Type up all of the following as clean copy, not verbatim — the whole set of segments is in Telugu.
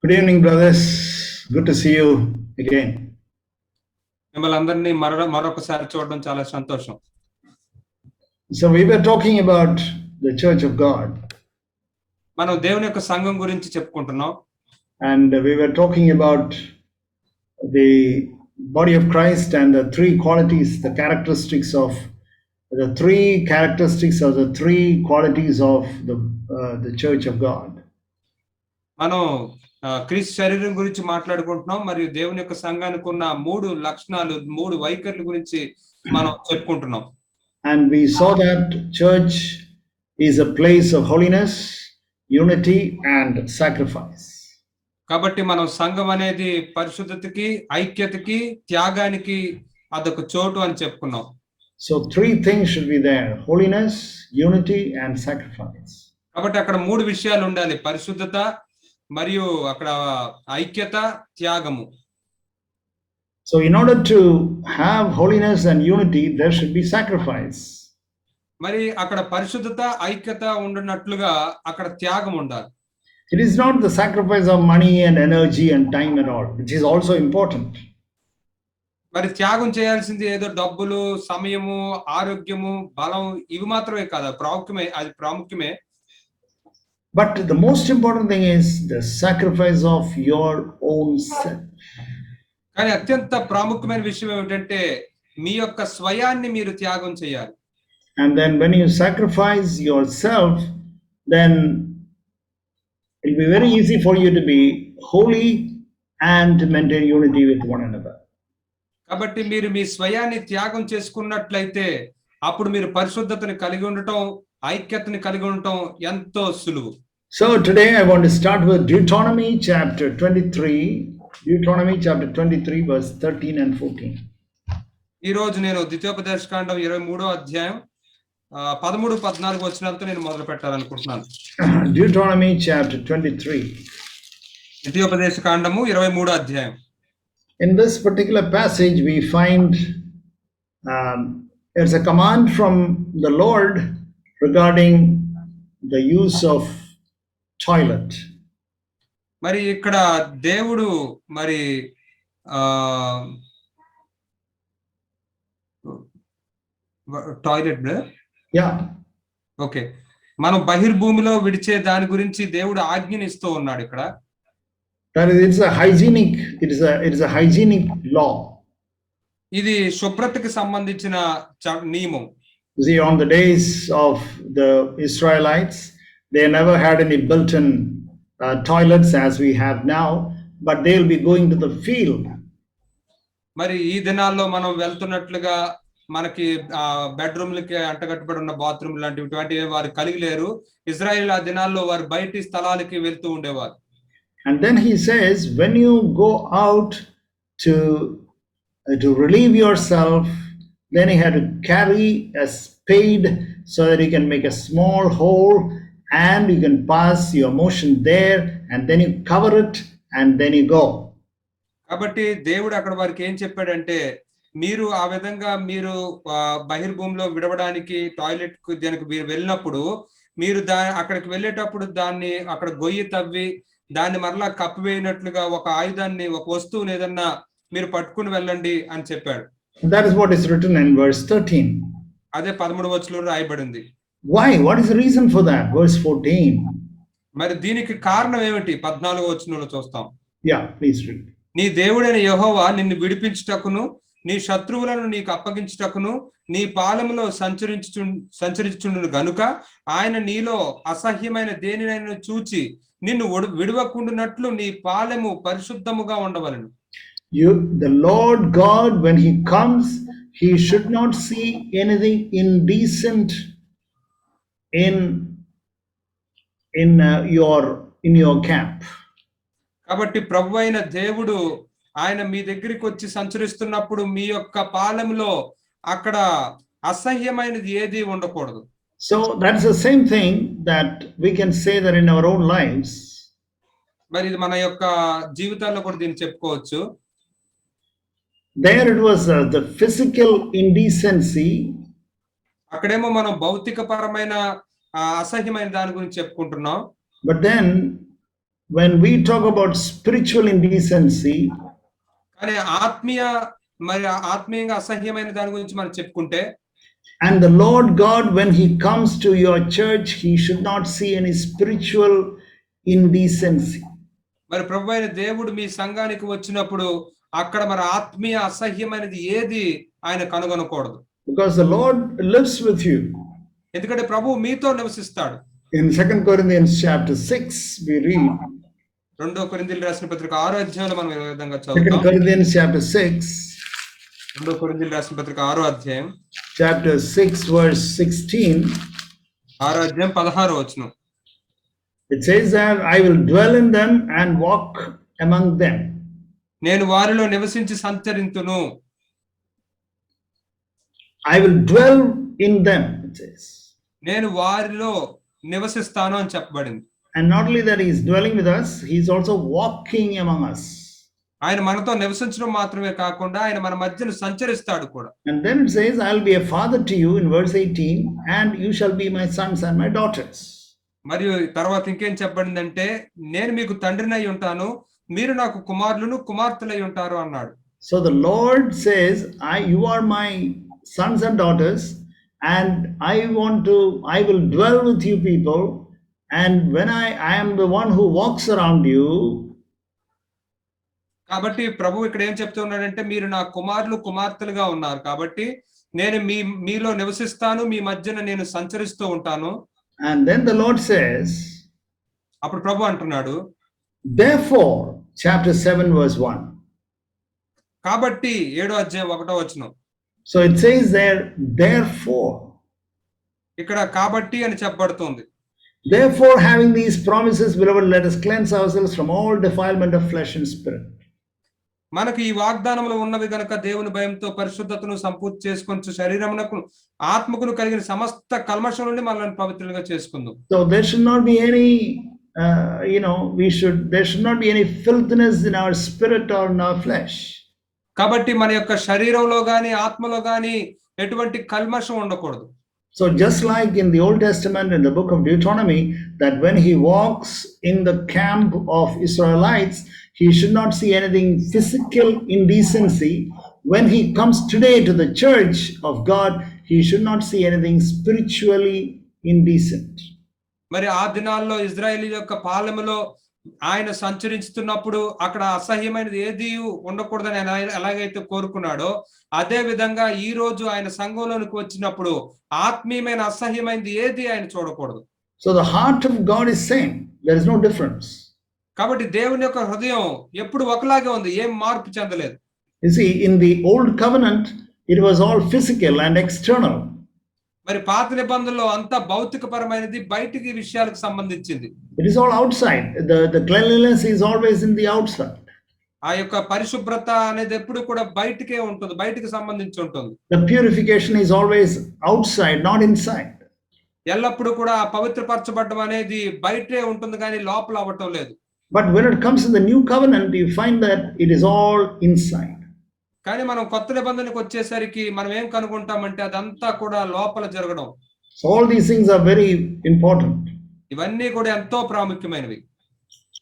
Good evening, brothers. Good to see you again. మిమ్మల్ని అందరినీ మరొకసారి చూడడం చాలా సంతోషం. So we were talking about the Church of God. మనం దేవుని యొక్క సంఘం గురించి చెప్పుకుంటున్నాం. And we were talking about the body of Christ and the three qualities, the characteristics of the three qualities of the Church of God. మనం క్రీస్తు శరీరం గురించి మాట్లాడుకుంటున్నాం మరియు దేవుని యొక్క సంఘానికి ఉన్న మూడు లక్షణాలు, మూడు వైఖరుల గురించి మనం చెప్పుకుంటున్నాం. And we saw that church is a place of holiness, unity and sacrifice. కాబట్టి మనం సంఘం అనేది పరిశుద్ధతకి, ఐక్యతకి, త్యాగానికి అదొక చోటు అని చెప్పుకున్నాం. So three things should be there: holiness, unity and sacrifice. కాబట్టి అక్కడ మూడు విషయాలు ఉండాలి: పరిశుద్ధత, మరియు అక్కడ ఐక్యత, త్యాగము. So in order to have holiness and unity, there should be sacrifice. మరి అక్కడ పరిశుద్ధత, ఐక్యత ఉండునట్లుగా అక్కడ త్యాగం ఉండాలి. It is not the sacrifice of money and energy and time and all, which is also important. మరి త్యాగం చేయాల్సింది ఏదో డబ్బులు, సమయము, ఆరోగ్యము, బలం ఇవి మాత్రమే కాదు, అది ప్రాముఖ్యమే. But the most important thing is the sacrifice of your own self. కానీ అత్యంత ప్రాముఖ్యమైన విషయం ఏమిటంటే మీ యొక్క స్వయాన్ని మీరు త్యాగం చేయాలి. And then when you sacrifice yourself, then it will be very easy for you to be holy and to maintain unity with one another. కాబట్టి మీరు మీ స్వయాన్ని త్యాగం చేసుకున్నట్లయితే అప్పుడు మీరు పరిశుద్ధతని కలిగి ఉండటం, ఐక్యతని కలిగి ఉండటం ఎంతో సులువు. So today I want to start with Deuteronomy chapter 23 verse 13 and 14. ఈ రోజు నేను ద్వితీయోపదేశకాండం 23వ అధ్యాయం 13-14 వచనాలతో నేను మొదలు పెట్టాలనుకుంటున్నాను. Deuteronomy chapter 23. ద్వితీయోపదేశకాండము 23వ అధ్యాయం. In this particular passage we find there's a command from the Lord regarding the use of toilet. మరి ఇక్కడ దేవుడు మరి టాయిలెట్ ఓకే, మనం బహిర్భూమిలో విడిచే దాని గురించి దేవుడు ఆజ్ఞనిస్తూ ఉన్నాడు ఇక్కడ. It is a hygienic law. ఇది శుభ్రతకి సంబంధించిన నియమం. See, on the days of the Israelites, they never had any built-in toilets as we have now, but they'll be going to the field. మరి ఈ దినాల్లో మనం వెళ్తున్నట్లుగా మనకి బెడ్రూమ్లకి అంటగట్టుబడి ఉన్న బాత్రూమ్ లాంటివి వారు కలిగి లేరు. ఇజ్రాయెల్ ఆ దినాల్లో వారు బయటి స్థలాలకి వెళ్తూ ఉండేవారు. And then he says, when you go out to relieve yourself, then you have to carry a spade so that you can make a small hole and you can pass your motion there, and then you cover it and then you go. కాబట్టి దేవుడు అక్కడ వారికి ఏం చెప్పాడంటే, మీరు ఆ విధంగా మీరు బహిర్భూమిలో విడవడానికి టాయిలెట్ కు దానికి మీరు వెళ్ళినప్పుడు మీరు అక్కడికి వెళ్ళేటప్పుడు దాన్ని అక్కడ గొయ్యి తవ్వి దాన్ని మరలా కప్పివేయనట్లుగా ఒక ఆయుధాన్ని, ఒక వస్తువుని ఏదన్నా మీరు పట్టుకుని వెళ్ళండి అని చెప్పాడు. That is what is written in verse 13. అదే 13వ వచనంలో రాయబడింది. Why? What is the reason for that? Verse 14. మరి దీనికి కారణం ఏమిటి? 14వ వచనంలో చూస్తాం. Yeah, please read. నీ దేవుడైన యెహోవా నిన్ను విడిపించుటకును, నీ శత్రువులను నీకు అప్పగించుటకును నీ పాలెములో సంచరించుచుండును గనుక ఆయన నీలో అసహ్యమైన దేనినైనా చూచి నిన్ను విడవకుండునట్లు నీ పాలెము పరిశుద్ధముగా ఉండవలెను. The Lord God, when he comes, he should not see anything indecent in your camp. కాబట్టి ప్రభువైన దేవుడు ఆయన మీ దగ్గరికి వచ్చి సంచరిస్తున్నప్పుడు మీ యొక్క పాలెములో అక్కడ అసహ్యమైనది ఏది ఉండకూడదు. So that's the same thing that we can say that in our own lives. మరి ఇది మన యొక్క జీవితాల్లో కూడా దీన్ని చెప్పుకోవచ్చు. There it was the physical indecency. అక్కడేమో మనం భౌతిక పరమైన అసహ్యమైన దాని గురించి చెప్పుకుంటున్నాం. But then when we talk about spiritual indecency, కానీ ఆత్మీయంగా అసహ్యమైన దాని గురించి మనం చెప్పుకుంటే, and the Lord God, when He comes to your church, He should not see any spiritual indecency. మరి ప్రభువైన దేవుడు మీ సంఘానికి వచ్చినప్పుడు అక్కడ మరి ఆత్మీయ అసహ్యమైనది ఏది ఆయన కనుగొనకూడదు. Because the Lord lives with you. ఎందుకంటే ప్రభువు మీతో నివసిస్తాడు. In 2 Corinthians chapter 6, we read. 2 కొరింథీయులకు రాసిన పత్రిక 6వ అధ్యాయంలో మనం ఈ విధంగా 2 చదువుతాం. Corinthians chapter 6. 2 కొరింథీయులకు రాసిన పత్రిక 6వ అధ్యాయం. Chapter 6 verse 16. 6వ అధ్యాయం 16వ వచనం. It says that I will dwell in them and walk among them. నేను వారిలో నివసించి సంచరింతును. I will dwell in them, it says. నేను వారిలో నివసిస్తాను అని చెప్పబడింది. And not only that he is dwelling with us, he is also walking among us. ఆయన మనతో నివసించడం మాత్రమే కాకుండా ఆయన మన మధ్యన సంచరిస్తాడు కూడా. And then it says, I'll be a father to you in verse 18, and you shall be my sons and my daughters. మరియు తర్వాత ఇంకేం చెప్పబడిందంటే, నేను మీకు తండ్రినై ఉంటాను, మీరు నాకు కుమారులను కుమార్తెలై ఉంటారు అన్నాడు. So the Lord says, you are my sons and daughters, and I will dwell with you people, and when I am the one who walks around you. కాబట్టి ప్రభు ఇక్కడ ఏం చెప్తూ ఉన్నాడంటే, మీరు నా కుమారులు కుమార్తెలుగా ఉన్నారు కాబట్టి నేను మీలో నివసిస్తాను, మీ మధ్యన నేను సంచరిస్తూ ఉంటాను. And then the Lord says, అప్పుడు ప్రభు అంటున్నాడు, therefore, chapter 7 verse 1. కాబట్టి 7వ అధ్యాయం 1వ వచనం. So it says there, therefore. ఇక్కడ కాబట్టి అని చెప్పబడుతుంది. Therefore, having these promises, beloved, let us cleanse ourselves from all defilement of flesh and spirit. మనకు ఈ వాగ్దానములు ఉన్నవి గనుక దేవుని భయంతో పరిశుద్ధతను సంపూర్తి చేసుకొని శరీరమునకు ఆత్మకును కలిగిన సమస్త కల్మషం నుండి మనల్ని పవిత్రులుగా చేసుకుందాం. So there should not be any there should not be any filthiness in our spirit or in our flesh. కాబట్టి మన యొక్క శరీరంలో గాని ఆత్మలో గాని ఎటువంటి కల్మషం ఉండకూడదు. So just like in the Old Testament, in the book of Deuteronomy, that when he walks in the camp of Israelites, he should not see anything physical indecency. When he comes today to the church of God, he should not see anything spiritually indecent. మరి ఆ దినాల్లో ఇజ్రాయేలు యొక్క పాలెములో ఆయన సంచరిస్తున్నప్పుడు అక్కడ అసహ్యమైనది ఏది ఉండకూడదని ఆయన ఎలాగైతే కోరుకున్నాడో, అదే విధంగా ఈ రోజు ఆయన సంఘంలోనికి వచ్చినప్పుడు ఆత్మీయమైన అసహ్యమైనది ఏది ఆయన చూడకూడదు. So the heart of God is same. There is no difference. కాబట్టి దేవుని యొక్క హృదయం ఎప్పుడు ఒకలాగే ఉంది, ఏం మార్పు చెందలేదు. You see, in the old covenant, it was all physical and external. మరి పాత నిబంధనలో అంతా భౌతికపరమైనది, బయటికి విషయాలకు సంబంధించింది. It is all outside. The cleanliness is always in the outside. ఆ యొక్క పరిశుభ్రత అనేది ఎప్పుడు కూడా బయటికే ఉంటుంది, బయటికి సంబంధించి ఉంటుంది. The purification is always outside, not inside. ఎల్లప్పుడూ కూడా పవిత్రపరచబడడం అనేది బయటే ఉంటుంది కానీ లోపల అవ్వటం లేదు. But when it comes in the new covenant, you find that it is all inside. కానీ మనం కొత్త నిబంధనకు వచ్చేసరికి మనం ఏం కనుగొంటామంటే అదంతా కూడా లోపల జరగడం. So all these things are very important. ఇవన్నీ కూడా ఎంతో ప్రాముఖ్యమైనవి.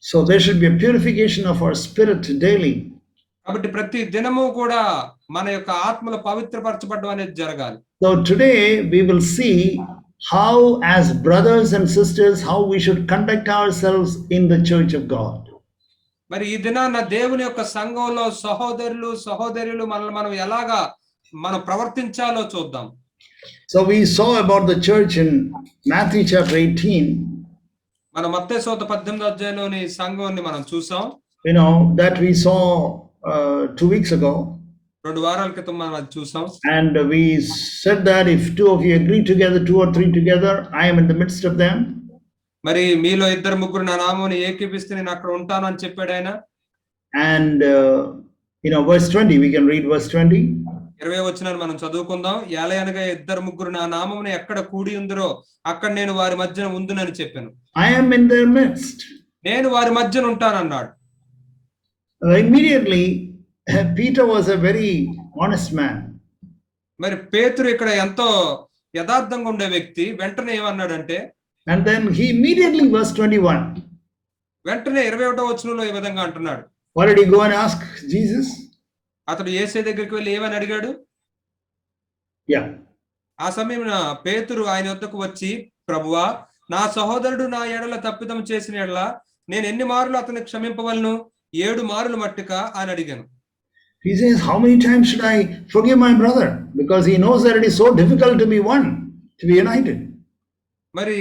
So there should be a purification of our spirit daily. కాబట్టి ప్రతి దినము కూడా మన యొక్క ఆత్మలో పవిత్రపరచబడడం అనేది జరగాలి. So today we will see how, as brothers and sisters, how we should conduct ourselves in the church of God. మరి ఈ దినాన దేవుని యొక్క సంఘంలో సహోదరులు మనల్ని మనం ఎలాగా మనం ప్రవర్తించాలో చూద్దాం. So we saw about the church in Matthew chapter 18. మన మత్తయి సువార్త 18వ అధ్యాయంలోని సంఘాన్ని మనం చూసాం. That we saw 2 weeks ago. 2 వారాల క్రితం మనం అది చూసాం. And we said that if 2 of you agree together, 2 or 3 together, I am in the midst of them. మరి మీలో 2-3 నా నామమును ఏకీపిస్తే నేను అక్కడ ఉంటాను అని చెప్పాడు ఆయన. And verse 20, we can read verse 20. 20వ వచనాన్ని మనం చదువుకుందాం. ఏలయనగా 2-3 నా నామమున ఎక్కడ కూడి ఉందరో అక్కడ నేను వారి మధ్యన ఉందునని చెప్పాను. I am in their midst. నేను వారి మధ్యన ఉంటానన్నాడు. Immediately Peter was a very honest man. మరి పేతురు ఇక్కడ ఎంతో యథార్థంగా ఉండే వ్యక్తి. వెంటనే ఏమన్నాడంటే, and then he immediately verse 21. వెంటనే 21వ వచనంలో ఈ విధంగా అంటున్నాడు. What did he go and ask Jesus? అతడు యేసయ్య దగ్గరికి వెళ్ళి ఏమని అడిగాడు? Yeah. ఆ సమయమున పేతురు ఆయన వద్దకు వచ్చి, ప్రభువా, నా సహోదరుడు నా ఎడల తప్పిదం చేసిన ఎడల నేను ఎన్ని మారులు అతన్ని క్షమింపవలను? 7 మారులు మట్టుకా అని అడిగాను. He says, how many times should I forgive my brother? Because he knows that it is so difficult to be one, to be united. మరి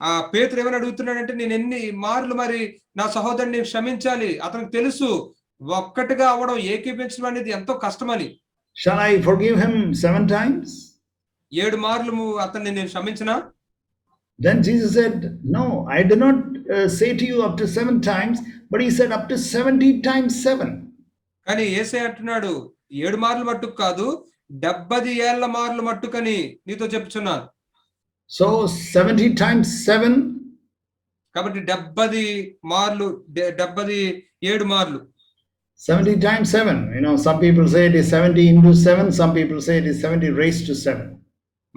ఆ పేతురు ఏమని అడుగుతున్నాడంటే, నేను ఎన్ని మార్లు మరి నా సహోదరుని క్షమించాలి? అతనికి తెలుసు ఒక్కటిగా అవ్వడం, ఏకీపించడం అనేది ఎంతో కష్టమని. Shall I forgive him 7 times? 7 మార్లు అతన్ని నేను క్షమించనా? Then Jesus said, no, I did not say to you up to 7 times, but he said up to 70 times 7. కానీ యేసయ్య అంటున్నాడు, 7 మార్లు మట్టుకు కాదు, 70 ఏళ్ల మార్లు మట్టుకని నీతో చెప్తున్నాను. So 70 times 7. కాబట్టి 70 మార్లు, 77 మార్లు. 70 times 7. You know, some people say it is 70 into 7. Some people say it is 70 raised to 7.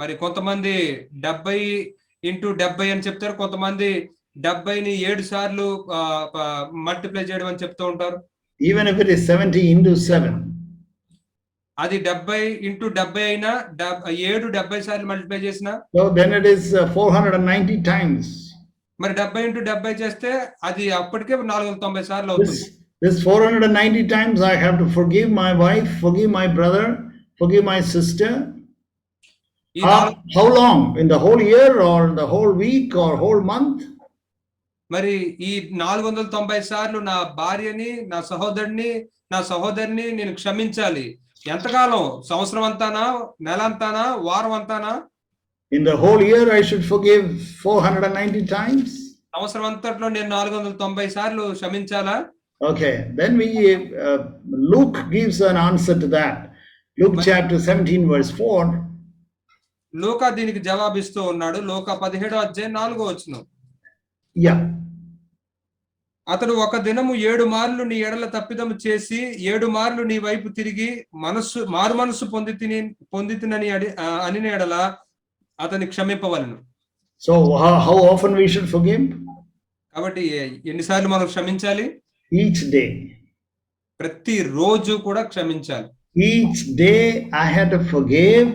మరి కొంతమంది 70 into 70 అని చెప్తారు. కొంతమంది 70ని 7 సార్లు మల్టిప్లై చేయడం అని చెప్తూ ఉంటారు. Even if it is 70 into 7. అది 70 into 70 అయినా 7 70 సార్లు మల్టిప్లై చేసినా, So then it is 490 times. మరి 70 into 70 చేస్తే అది అప్పటికే 490 సార్లు అవుతుంది. This 490 times I have to forgive my wife, forgive my brother, forgive my sister. ఈ How long? In the whole year or the whole week or whole month? మరి ఈ 490 సార్లు నా భార్యని, నా సహోదరుని, నా సహోదరిని నేను క్షమించాలి. ఎంతకాలం? సంవత్సరం అంతానా, నెల అంతానా, వారం అంతానా? In the whole year I should forgive 490 times. సంవత్సరం అంతట్లో నేను 490 సార్లు క్షమించాలా? Okay, then Luke gives an answer to that. Luke chapter 17 verse 4. లూకా దీనికి జవాబిస్తూ ఉన్నాడు. లూకా 17వ అధ్యాయం 4వ వచనం. Yeah. అతడు ఒక దినము 7 మార్లు నీ ఎడల తప్పిదము చేసి 7 మార్లు నీ వైపు తిరిగి మారు మనస్సు పొందితినని అని ఎడల అతని క్షమింపవలను. So how often we should forgive? కాబట్టి ఎన్నిసార్లు మనం క్షమించాలి? Each day. ప్రతి రోజు కూడా క్షమించాలి. Each day I had to forgive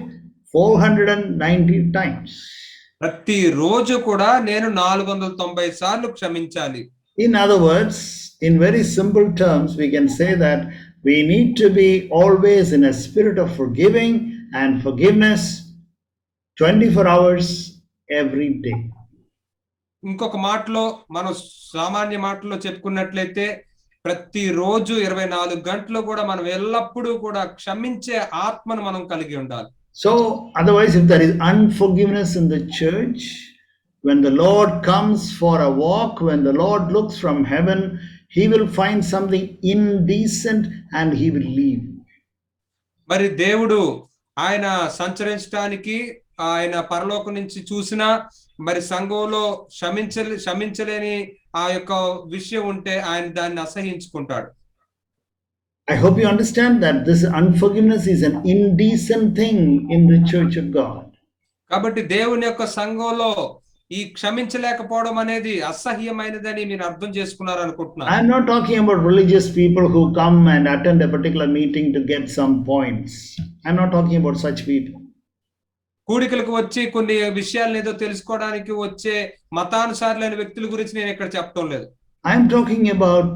490 times. ప్రతి రోజు కూడా నేను 490 సార్లు క్షమించాలి. In other words, in very simple terms, we can say that we need to be always in a spirit of forgiving and forgiveness 24 hours every day. ఇంకొక మాటలో, మనం సామాన్య మాటలో చెప్పుకున్నట్లయితే ప్రతి రోజు 24 గంటలు కూడా మనం ఎల్లప్పుడూ కూడా క్షమించే ఆత్మను మనం కలిగి ఉండాలి. So otherwise, if there is unforgiveness in the church, when the Lord comes for a walk, when the Lord looks from heaven, he will find something indecent and he will leave. మరి దేవుడు ఆయన సంచరించడానికి ఆయన పరలోకం నుంచి చూసినా, మరి సంఘంలో క్షమించలేని ఆ యొక్క విషయం ఉంటే ఆయన దాన్ని అసహించుకుంటాడు. I hope you understand that this unforgiveness is an indecent thing in the church of God. కాబట్టి దేవుని యొక్క సంఘంలో ఈ క్షమించలేకపోవడం అనేది అసహ్యమైనదని మీరు అర్థం చేసుకున్నారు అనుకుంటున్నాను. I am not talking about religious people who come and attend a particular meeting to get some points. I am not talking about such people. కూడికలకు వచ్చి కొన్ని విషయాలను ఏదో తెలుసుకోవడానికి వచ్చే మతానుసారులైన వ్యక్తుల గురించి నేను ఇక్కడ చెప్పడం లేదు. I am talking about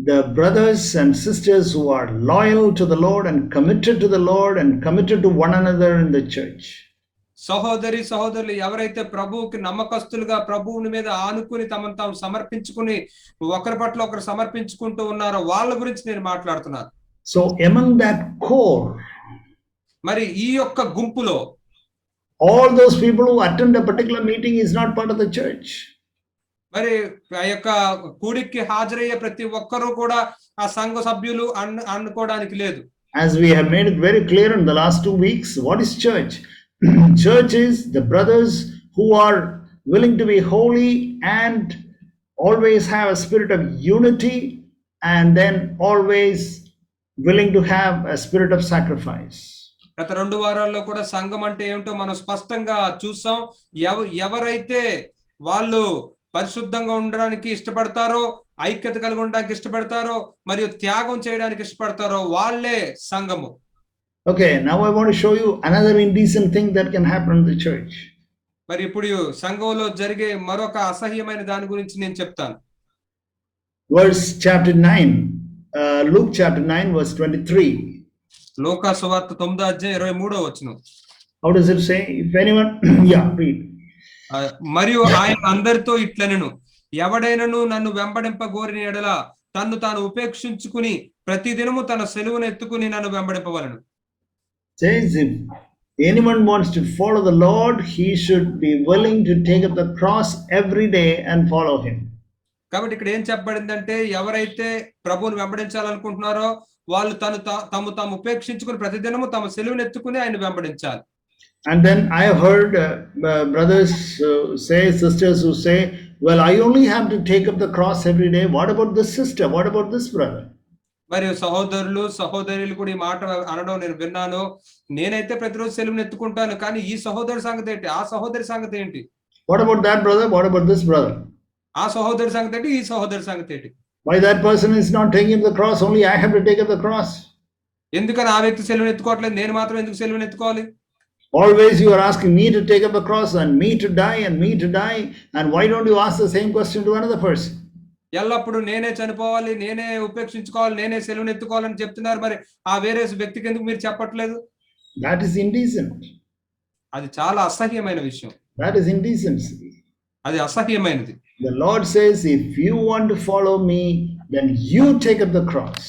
the brothers and sisters who are loyal to the Lord and committed to the Lord and committed to one another in the church. సహోదరులు ఎవరైతే ప్రభువుకి నమ్మకస్తులుగా ప్రభువుని మీద ఆనుకుని తమను తాము సమర్పించుకుని ఒకరి పట్ల ఒకరు సమర్పించుకుంటూ ఉన్నారో వాళ్ళ గురించి నేను మాట్లాడుతున్నాను. So among that core, మరి ఈ యొక్క గుంపులో all those people who attend a particular meeting is not part of the church. మరి ఆ యొక్క కూడికి హాజరయ్యే ప్రతి ఒక్కరూ కూడా ఆ సంఘ సభ్యులు అనుకోవడానికి లేదు. As we have made it very clear in the last 2 weeks, what is church? Church is the brothers who are willing to be holy and always have a spirit of unity and then always willing to have a spirit of sacrifice. గత 2 వారాల్లో కూడా సంఘం అంటే ఏమిటో మనం స్పష్టంగా చూసాం. ఎవరైతే వాళ్ళు పరిశుద్ధంగా ఉండడానికి ఇష్టపడతారో, ఐక్యత కలిగి ఉండడానికి ఇష్టపడతారో, మరియు త్యాగం చేయడానికి ఇష్టపడతారో వాళ్ళే సంఘము. Okay, now I want to show you another indecent thing that can happen in the church. మరి ఇప్పుడు సంఘంలో జరిగే మరొక అసహ్యమైన దాని గురించి నేను చెప్తాను. Verse chapter 9, Luke chapter 9, verse 23. లోకా సువార్త 9:23. How does it say? If anyone, yeah, read. మరియు ఆయన అందరితో ఇట్లనెను, ఎవడైనను నన్ను వెంబడింపగోరిన ఎడల తన్ను తాను ఉపేక్షించుకుని ప్రతి దినము తన సెలువును ఎత్తుకుని నన్ను వెంబడింపవలెను. Says if anyone wants to follow the Lord, he should be willing to take up the cross every day and follow him. కాబట్టి ఇక్కడ ఏం చెప్పబడిందంటే, ఎవరైతే ప్రభువును వెంబడించాలనుకుంటున్నారో వాళ్ళు తాము ఉపేక్షించుకుని ప్రతిదినము తమ సెలువును ఎత్తుకుని ఆయన వెంబడించాలి. And then I have heard brothers say, sisters who say, well, I only have to take up the cross every day. What about this sister? What about this brother? మరియు సహోదరులు సహోదరులు కూడా ఈ మాట అనడం నేను విన్నాను. నేనైతే ప్రతిరోజు సెలువును ఎత్తుకుంటాను, కానీ ఈ సహోదరి సంగతి ఏంటి, ఆ సహోదరి సంగతి ఏంటి? What about that brother? What about this brother? ఆ సహోదరి సంగతి ఏంటి, ఈ సహోదరి సంగతి ఏంటి? Why that person is not taking up the cross? Only I have to take up the cross. ఎందుకని ఆ వ్యక్తి సెలువును ఎత్తుకోవట్లేదు, నేను మాత్రం ఎందుకు సెలువును ఎత్తుకోవాలి? Always you are asking me to take up the cross and me to die and me to die, and why don't you ask the same question to another person? ఎల్లప్పుడు నేనే చనిపోవాలి, నేనే ఉపేక్షించుకోవాలి, నేనే సెలువును ఎత్తుకోవాలని చెప్తున్నారు, మరి ఆ వేరే వ్యక్తికి ఎందుకు మీరు చెప్పట్లేదు? That is indecent. అది చాలా అసహ్యమైన విషయం. That is indecency. అది అసహ్యమైనది. The Lord says, if you want to follow me, then you take up the cross.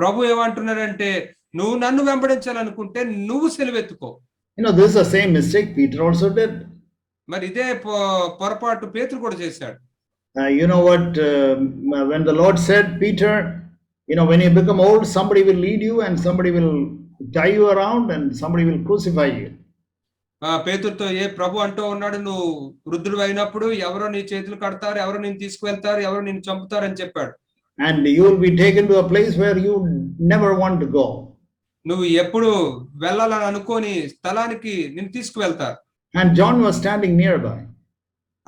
ప్రభు ఏమంటున్నారంటే, నువ్వు నన్ను వెంబడించాలనుకుంటే నువ్వు సెలువెత్తుకో. You know, this is the same mistake Peter also did. మరి ఇదే పొరపాటు పేతురు కూడా చేశాడు. You know what, when the Lord said, Peter, you know, when you become old, somebody will lead you and somebody will tie you around and somebody will crucify you. పేతురుతో ప్రభు అంటూ ఉన్నాడు, నువ్వు వృద్ధుడు అయినప్పుడు ఎవరో నీ చేతులు కడతారు, ఎవరో నేను తీసుకువెళ్తారు, ఎవరో నేను చంపుతారు అని చెప్పాడు. And you will be taken to a place where you never want to go. నువ్వు ఎప్పుడు వెళ్ళాలని అనుకోని స్థలానికి నేను తీసుకువెళ్తారు. And John was standing nearby.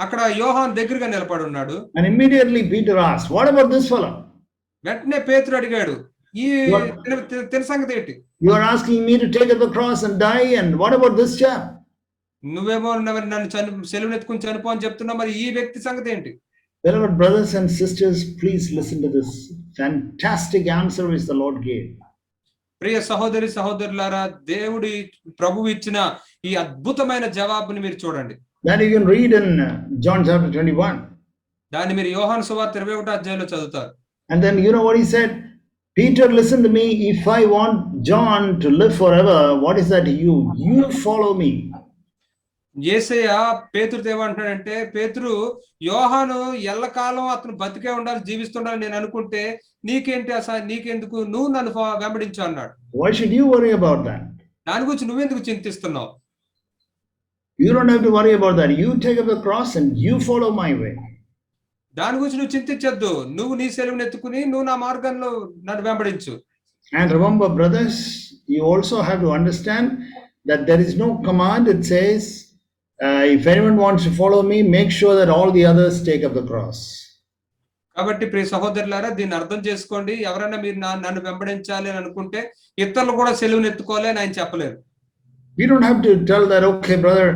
అక్కడ యోహాన్ దగ్గరగా నిలబడి ఉన్నాడు. And immediately Peter asked, what about this fellow? వెంటనే పేతురు అడిగాడు, ఈ తిన సంగతి ఏంటి? You are asking me to take up the cross and die, and what about this chap? నువ్వేమో నన్ను సెలువును ఎత్తుకుని చనిపో అని చెప్తున్నావు, మరి ఈ వ్యక్తి సంగతి ఏంటి? Beloved brothers and sisters, please listen to this fantastic answer which the Lord gave. ప్రియ సహోదరి సహోదరులారా, దేవుడి ప్రభువు ఇచ్చిన ఈ అద్భుతమైన జవాబుని మీరు చూడండి. That you can read in John chapter 21. దాన్ని మీరు యోహాను సువార్త 21వ చదువుతారు. And then you know what he said? Peter, listen to me. If I want John to live forever, what is that to you? You follow me. యేసయ్య పేతురుతో ఏమంటున్నాడంటే, పేతురు, యోహాను ఎల్లకాలం అతను బతికే ఉండాలి, జీవిస్తుండాలి నేను అనుకుంటే నీకేంటి, నీకెందుకు, నువ్వు నన్ను వెంబడించు అన్నాడు. Why should you worry about that? దాని గురించి నువ్వెందుకు చింతిస్తున్నావు? You don't have to worry about that. You take up the cross and you follow my way. దాని గురించి నువ్వు చింతించొద్దు, నువ్వు నీ సెలువును ఎత్తుకుని నువ్వు నా మార్గంలో నన్ను వెంబడించు. And remember, brothers, you also have to understand that there is no command. It says, if anyone wants to follow me, make sure that all the others take up the cross. కాబట్టి ప్రియ సహోదరులారా, దీన్ని అర్థం చేసుకోండి. ఎవరైనా మీరు నన్ను వెంబడించాలి అని అనుకుంటే ఇతరులు కూడా సెలువును ఎత్తుకోవాలి అని ఆయన చెప్పలేరు. We don't have to tell that, okay, brother,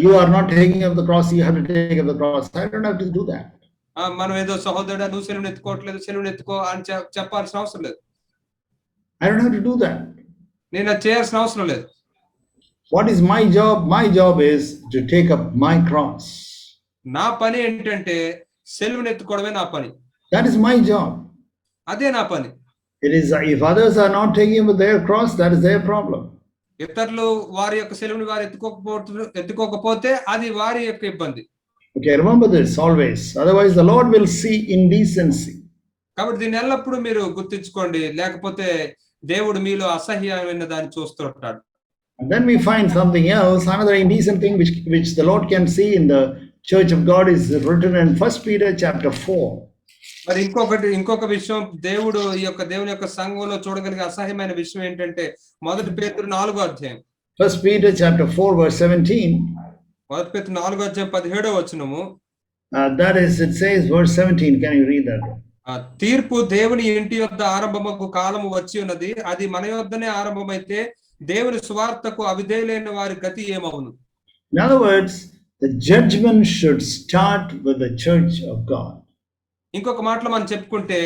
you are not taking up the cross, you have to take up the cross. I don't have to do that. మనం ఏదో సహోదరుడా నువ్వు సెలువును ఎత్తుకోవట్లేదు, సెలువును ఎత్తుకో అని చెప్పాల్సిన అవసరం లేదు. I don't have to do that. నేను అది చేయాల్సిన అవసరం లేదు. What is my job? My job is to take up my cross. నా పని ఏంటంటే సెలువును ఎత్తుకోవడమే నా పని. That is my job. అదే నా పని. It is, if others are not taking up their cross, that is their problem. ఇతరులు వారి యొక్క సెలువుని వారు ఎత్తుకోకపోతే అది వారి యొక్క ఇబ్బంది. Okay, remember this always. Otherwise, the Lord will see indecency. కాబట్టి దీన్ని ఎల్లప్పుడూ మీరు గుర్తించుకోండి, లేకపోతే దేవుడు మీలో అసహ్యమైన దాన్ని చూస్తూ ఉంటాడు. And then we find something else, another indecent thing which the Lord can see in the church of God is written in 1 Peter chapter 4. మరి ఇంకొక విషయం దేవుని యొక్క సంఘంలో చూడగలిగే అసహ్యమైన విషయం ఏంటంటే 1 పేతురు 4వ అధ్యాయం. 1 Peter chapter 4 verse 17. 1 పేతురు 4వ అధ్యాయం 17వ వచనము. That is, it says, verse 17. Can you read that? తీర్పు దేవుని ఇంటి యొద్ద ఆరంభమగు కాలము వచ్చి ఉన్నది, అది మన యొద్దనే ఆరంభమైతే దేవుని సువార్తకు అవిధేయులైన వారి గతి ఏమవును? In other words, the judgment should start with the church of God. ఇంకొక మాటలో మనం చెప్పుకుంటే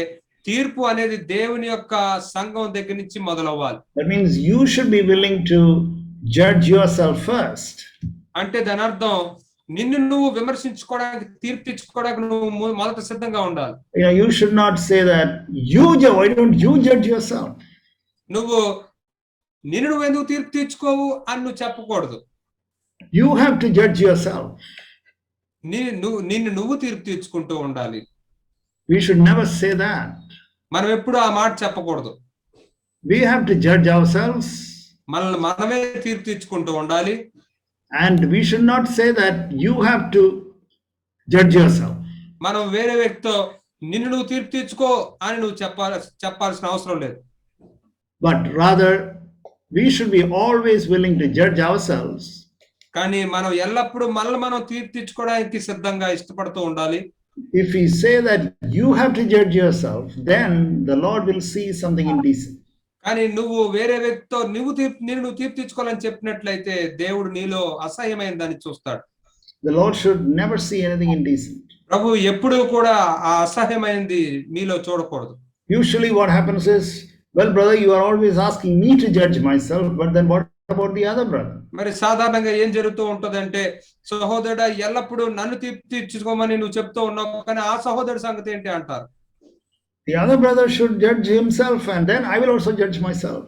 తీర్పు అనేది దేవుని యొక్క సంఘం దగ్గర నుంచి మొదలవ్వాలి. That means you should be willing to judge yourself first. అంటే దాని అర్థం నిన్ను నువ్వు విమర్శించుకోవడానికి, తీర్పు ఇచ్చుకోవడానికి నువ్వు మొదట సిద్ధంగా ఉండాలి. You should not say that why don't you judge yourself? నువ్వు నిన్ను నువ్వు ఎందుకు తీర్పు తీర్చుకోవు అని నువ్వు చెప్పకూడదు. You have to judge yourself. నిన్ను నువ్వు తీర్పు తీర్చుకుంటూ ఉండాలి. We should never say that. మనం ఎప్పుడు ఆ మాట చెప్పకూడదు. We have to judge ourselves. మనమే తీర్పు తీర్చుకుంటూ ఉండాలి. And we should not say that you have to judge yourself. మనం వేరే వ్యక్తితో నిన్ను నువ్వు తీర్పు తీర్చుకో అని నువ్వు చెప్పాల్సిన అవసరం లేదు. But rather we should be always willing to judge ourselves. కానీ మనం ఎల్లప్పుడూ మనం తీర్పు తీర్చుకోవడానికి సిద్ధంగా ఇష్టపడుతూ ఉండాలి. If we say that you have to judge yourself, then the Lord will see something indecent. కానీ నువ్వు వేరే వ్యక్తితో నువ్వు తీర్పు తీర్చుకోవాలని చెప్పినట్లయితే దేవుడు నీలో అసహ్యమైన దాన్ని చూస్తాడు. The Lord should never see anything indecent. ప్రభు ఎప్పుడూ కూడా ఆ అసహ్యమైనది నీలో చూడకూడదు. Usually what happens is, well, brother, you are always asking me to judge myself, but then what about the other brother? మరి సాధారణంగా ఏం జరుగుతూ ఉంటదంటే, సహోదరుడా ఎల్లప్పుడూ నన్ను తీర్పు తీర్చుకోమని నువ్వు చెప్తూ ఉన్నావు, కానీ ఆ సహోదరుడి సంగతి ఏంటి అంటారు. The other brother should judge himself, and then I will also judge myself.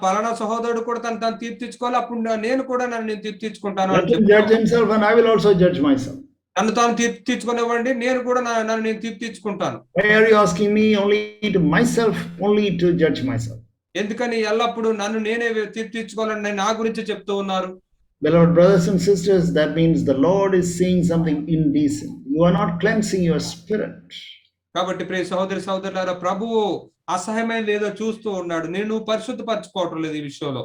పలానా సహోదరుడు కూడా తను తీర్పు తీర్చుకోవాలి, అప్పుడు నేను కూడా నన్ను తీర్పు తీర్చుకుంటాను. Let him judge himself, and I will also judge myself. నన్ను తాను తీర్పు తీర్చుకునేవ్వండి, నేను కూడా నేను తీర్పు తీర్చుకుంటాను. Why are you asking me only to judge myself? ఎందుకని ఎల్లప్పుడూ నన్ను నేనే తీర్పు తీర్చుకోవాలని నా గురించి చెప్తూ ఉన్నారు. Beloved brothers and sisters, that means the Lord is seeing something indecent. You are not cleansing your spirit. కాబట్టి ప్రియ సహోదరులారా, ప్రభువు అసహ్యమైన ఏదో చూస్తూ ఉన్నాడు, నేను పరిశుద్ధపరచుకోవటం లేదు ఈ విషయంలో.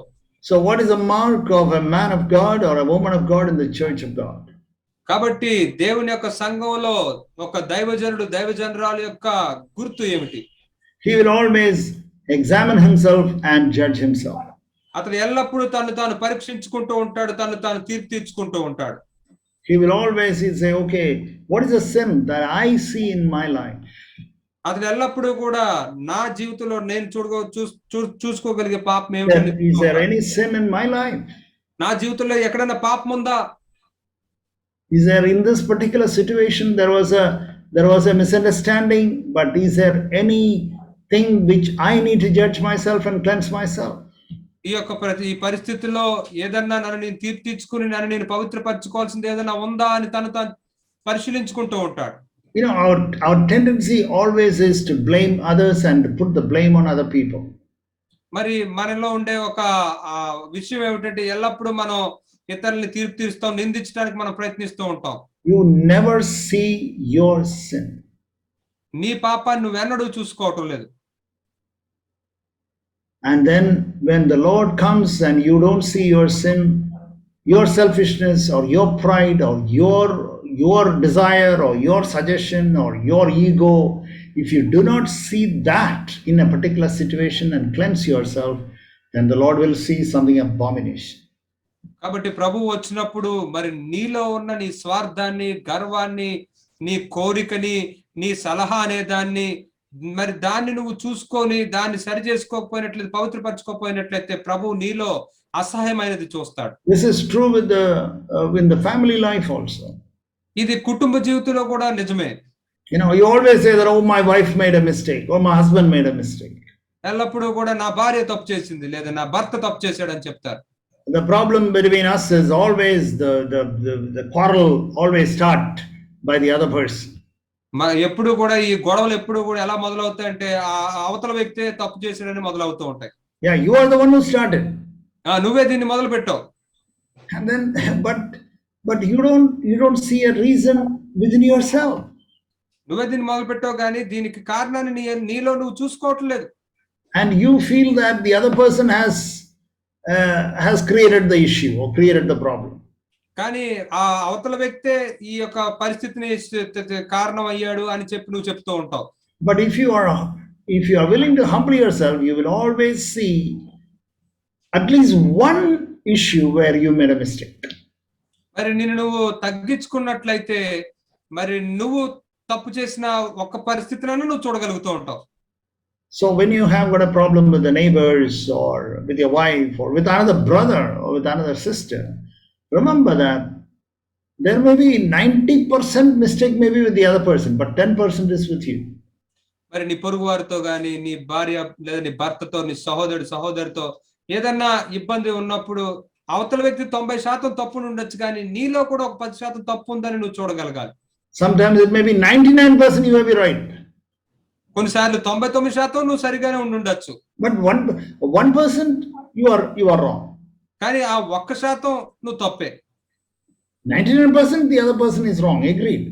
So what is the mark of a man of God or a woman of God in the church of God? కాబట్టి దేవుని యొక్క సంఘంలో ఒక దైవజనురాలు యొక్క గుర్తు ఏమిటి? He will always examine himself and judge himself. అతను ఎల్లప్పుడూ తాను పరీక్షించుకుంటూ ఉంటాడు, తాను తీర్పు తీర్చుకుంటూ ఉంటాడు. He will always say, okay, what is the sin that I see in my life? అతను ఎల్లప్పుడూ కూడా నా జీవితంలో నేను చూసుకోగలిగే పాపం ఏమిటి? Is there any sin in my life? నా జీవితంలో ఎక్కడైనా పాపం ఉందా? Is there in this particular situation there was a misunderstanding, but is there anything which I need to judge myself and cleanse myself? ఈ పరిస్థితుల్లో ఏదన్నా నన్ను నేను తీర్పు తీర్చుకుని నన్ను నేను పవిత్రపరచుకోవాల్సింది ఏదైనా ఉందా అని తను పరిశీలించుకుంటూ ఉంటాడు. You know, our tendency always is to blame others and to put the blame on other people. మరి మనలో ఉండే ఒక విషయం ఏమిటంటే ఎల్లప్పుడూ మనం ఇతరుల్ని తీర్పు తీరుస్తాం, నిందించడానికి మనం ప్రయత్నిస్తూ ఉంటాం. You never see your sin. నీ పాపాన్ని నువ్వెన్నడూ చూసుకోవటం లేదు. And then when the Lord comes and you don't see your sin, your selfishness or your pride or your desire or your suggestion or your ego, if you do not see that in a particular situation and cleanse yourself, then the Lord will see something abomination. కాబట్టి ప్రభువు వచ్చినప్పుడు మరి నీలో ఉన్న నీ స్వార్థాన్ని, గర్వాన్ని, నీ కోరికని, నీ సలహా అనే దాన్ని, మరి దాన్ని నువ్వు చూసుకొని దాన్ని సరి చేసుకోకపోయినట్లయితే, పవిత్రపరచుకోకపోయినట్లయితే ప్రభువు నీలో అసహ్యమైనది చూస్తాడు. This is true in the family life also. ఇది కుటుంబ జీవితంలో కూడా నిజమే. You know, you always say that, oh, my wife made a mistake, or my husband made a mistake. ఎల్లప్పుడూ కూడా నా భార్య తప్పు చేసింది లేదా నా భర్త తప్పు చేశాడని చెప్తారు. The problem between us is always the quarrel always start by the other person. ఎప్పుడు కూడా ఈ గొడవలు ఎప్పుడు కూడా ఎలా మొదలవుతాయంటే ఆ అవతల వ్యక్తే తప్పు చేశాడని మొదలవుతూ ఉంటాయి. Yeah, you are the one who started. నువ్వే దీన్ని మొదలు పెట్టావు. And then but you don't see a reason within yourself. నువ్వే దీన్ని మొదలు పెట్టావు కానీ దీనికి కారణాన్ని నీలో నువ్వు చూసుకోవట్లేదు. And you feel that the other person has created the issue or created the problem. కానీ ఆ అవతల వ్యక్తే ఈ యొక్క పరిస్థితిని కారణం అయ్యాడు అని చెప్పి నువ్వు చెప్తూ ఉంటావు. But if you are willing to humble yourself, you will always see at least one issue where you made a mistake. మరి నిన్ను నువ్వు తగ్గించుకున్నట్లయితే మరి నువ్వు తప్పు చేసిన ఒక్క పరిస్థితిలోనూ నువ్వు చూడగలుగుతూ ఉంటావు. So when you have got a problem with the neighbors or with your wife or with another brother or with another sister, remember that there may be 90% mistake maybe with the other person, but 10% is with you. మరి నీ పొరుగు వారితో గాని, నీ భార్య లేదా నీ భర్తతో, నీ సహోదరితో ఏదన్నా ఇబ్బంది ఉన్నప్పుడు అవతల వ్యక్తి 90% తప్పు ఉండొచ్చు, కానీ నీలో కూడా ఒక 10% తప్పు ఉందని నువ్వు చూడగలగాలి. Sometimes it may be 99% you may be right. కొన్నిసార్లు 99% నువ్వు సరిగానే ఉండొచ్చు. But 1% you are wrong. కానీ ఆ 1% నువ్వు తప్పే. 99% the other person is wrong. Agreed.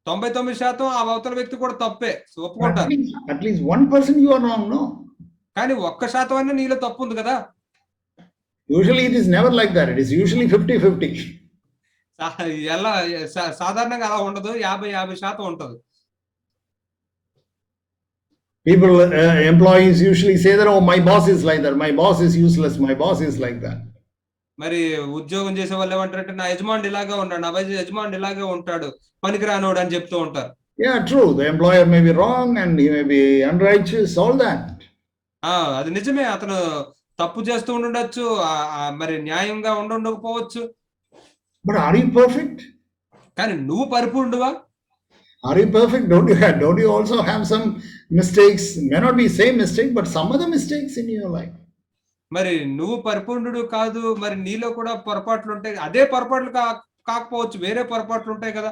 99% ఆ అవతల వ్యక్తి కూడా తప్పే, ఒప్పుకుంటాను. At least 1% you are wrong, no? కానీ 1% అన్న నీలో తప్పు ఉంది కదా. Usually it is never like that. It is usually 50-50. ఎలా సాధారణంగా అలా ఉండదు, 50-50% ఉంటది. People, employees usually say that, oh, my boss is like that. My boss is useless. My boss is like that. మరి ఉద్యోగం చేసే వాళ్ళు ఏమంటారంటే నా యజమానుడు ఇలాగే ఉన్నాడు, నా యజమానుడు ఇలాగే ఉంటాడు, పనికిరానోడు అని చెప్తూ ఉంటారు. Yeah, true. The employer may be wrong and he may be unrighteous, all that. అది నిజమే, అతను తప్పు చేస్తూ ఉండొచ్చు, మరి న్యాయంగా ఉండకపోవచ్చు. But are you perfect? కానీ నువ్వు పరిపూర్ణుడువా? Are you perfect? Don't you also have some mistakes? May not be same mistake, but some other mistakes in your life. మరి నువ్వు పరిపూర్ణుడు కాదు, మరి నీలో కూడా పొరపాట్లు ఉంటాయి. అదే పొరపాట్లు కాకపోవచ్చు, వేరే పొరపాట్లు ఉంటాయి కదా.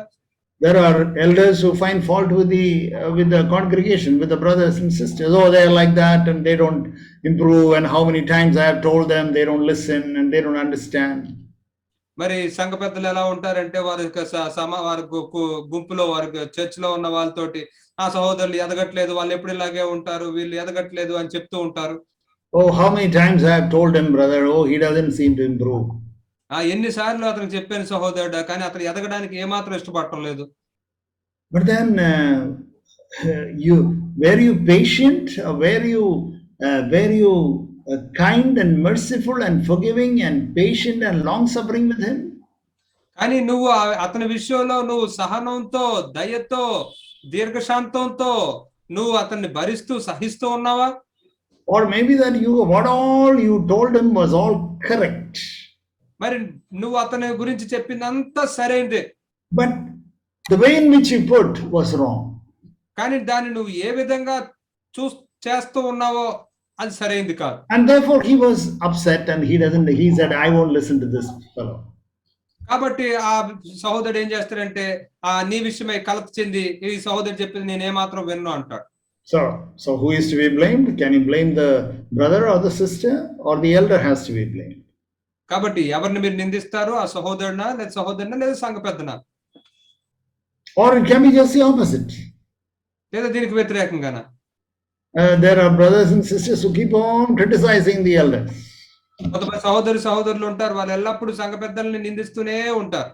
There are elders who find fault with the congregation, with the brothers and sisters. Oh, they are like that and they don't improve, and how many times I have told them, they don't listen and they don't understand. మరి సంఘ పెద్దలు ఎలా ఉంటారంటే వారి గుంపులో, వారి చర్చిలో ఉన్న వాళ్ళతోటి ఆ సహోదరులు ఎదగట్లేదు, వాళ్ళు ఎప్పుడు ఇలాగే ఉంటారు, వీళ్ళు ఎదగట్లేదు అని చెప్తూ ఉంటారు. Oh, how many times I have told him, brother, oh, he doesn't seem to improve. ఎన్నిసార్లు అతనికి చెప్పాను సహోదరుడు, కానీ అతను ఎదగడానికి ఏమాత్రం ఇష్టపడటం లేదు. But then were you patient? Were you kind and merciful and forgiving and patient and long suffering with him? కానీ నువ్వు అతని విషయంలో నువ్వు సహనంతో, దయతో, దీర్ఘశాంతంతో నువ్వు అతన్ని భరిస్తూ సహిస్తూ ఉన్నావా? Or maybe that what all you told him was all correct. మరి నువ్వు అతని గురించి చెప్పిందంతా సరైనదే, but the way in which you put was wrong. కానీ దాన్ని నువ్వు ఏ విధంగా చేస్తూ ఉన్నావో అది సరైనది కాదు. And therefore he was upset and he said, I won't listen to this fellow. కాబట్టి ఆ సహోదరుడు ఏం చేస్తాడంటే నీ విషయమై కలత చెంది ఈ సహోదరుడు చెప్పింది నేను ఏమాత్రం విన్ను అంటాడు. So who is to be blamed? Can you blame the brother or the sister, or the elder has to be blamed? కాబట్టి ఎవరిని మీరు నిందిస్తారు, ఆ సహోదరునా లేదా సంఘ పెద్దనా? Or it can be just the opposite. లేదా దీనికి వ్యతిరేకంగానా? There are brothers and sisters who keep on criticizing the elders. కొంతమంది సహోదరులు ఉంటారు, వాళ్ళు ఎల్లప్పుడూ సంఘ పెద్దల్ని నిందిస్తూనే ఉంటారు.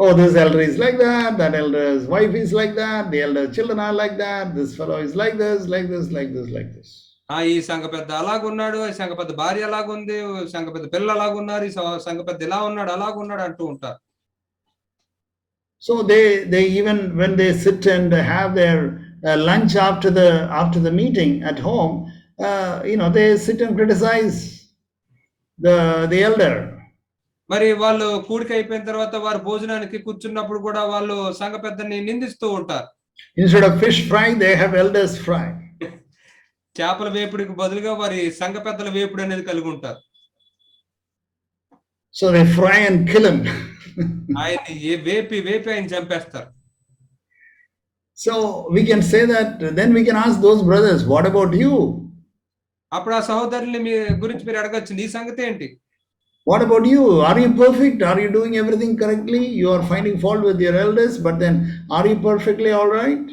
Oh, this elder is like that elder's wife is like that, the elder's children are like that, this fellow is like this. ఈ సంఘ పెద్ద అలాగున్నాడు, ఈ సంఘ పెద్ద భార్య అలాగుంది, సంఘ పెద్ద పిల్లలు అలాగున్నారు, ఈ సంఘ పెద్ద ఇలా ఉన్నాడు అలాగున్నాడు అంటూ ఉంటారు. So they even when they sit and have their lunch after the meeting at home, they sit and criticize the elder. మరి వాళ్ళు కూడిక అయిపోయిన తర్వాత వారు భోజనానికి కూర్చున్నప్పుడు కూడా వాళ్ళు సంఘ పెద్దని నిందిస్తూ ఉంటారు. Instead of fish fry, they have elders fry. చేపల వేపుడికి బదులుగా వారి సంఘ పెద్దల వేపుడు అనేది కలిగి ఉంటారు. So they fry and kill him. ఆయన వేపి ఆయన చంపేస్తారు. So we can say that, then we can ask those brothers, what about you? అప్పుడు ఆ సహోదరుల్ని మీ గురించి మీరు అడగచ్చు, నీ సంగతి ఏంటి? What about you? Are you perfect? Are you doing everything correctly? You are finding fault with your elders, but then are you perfectly all right?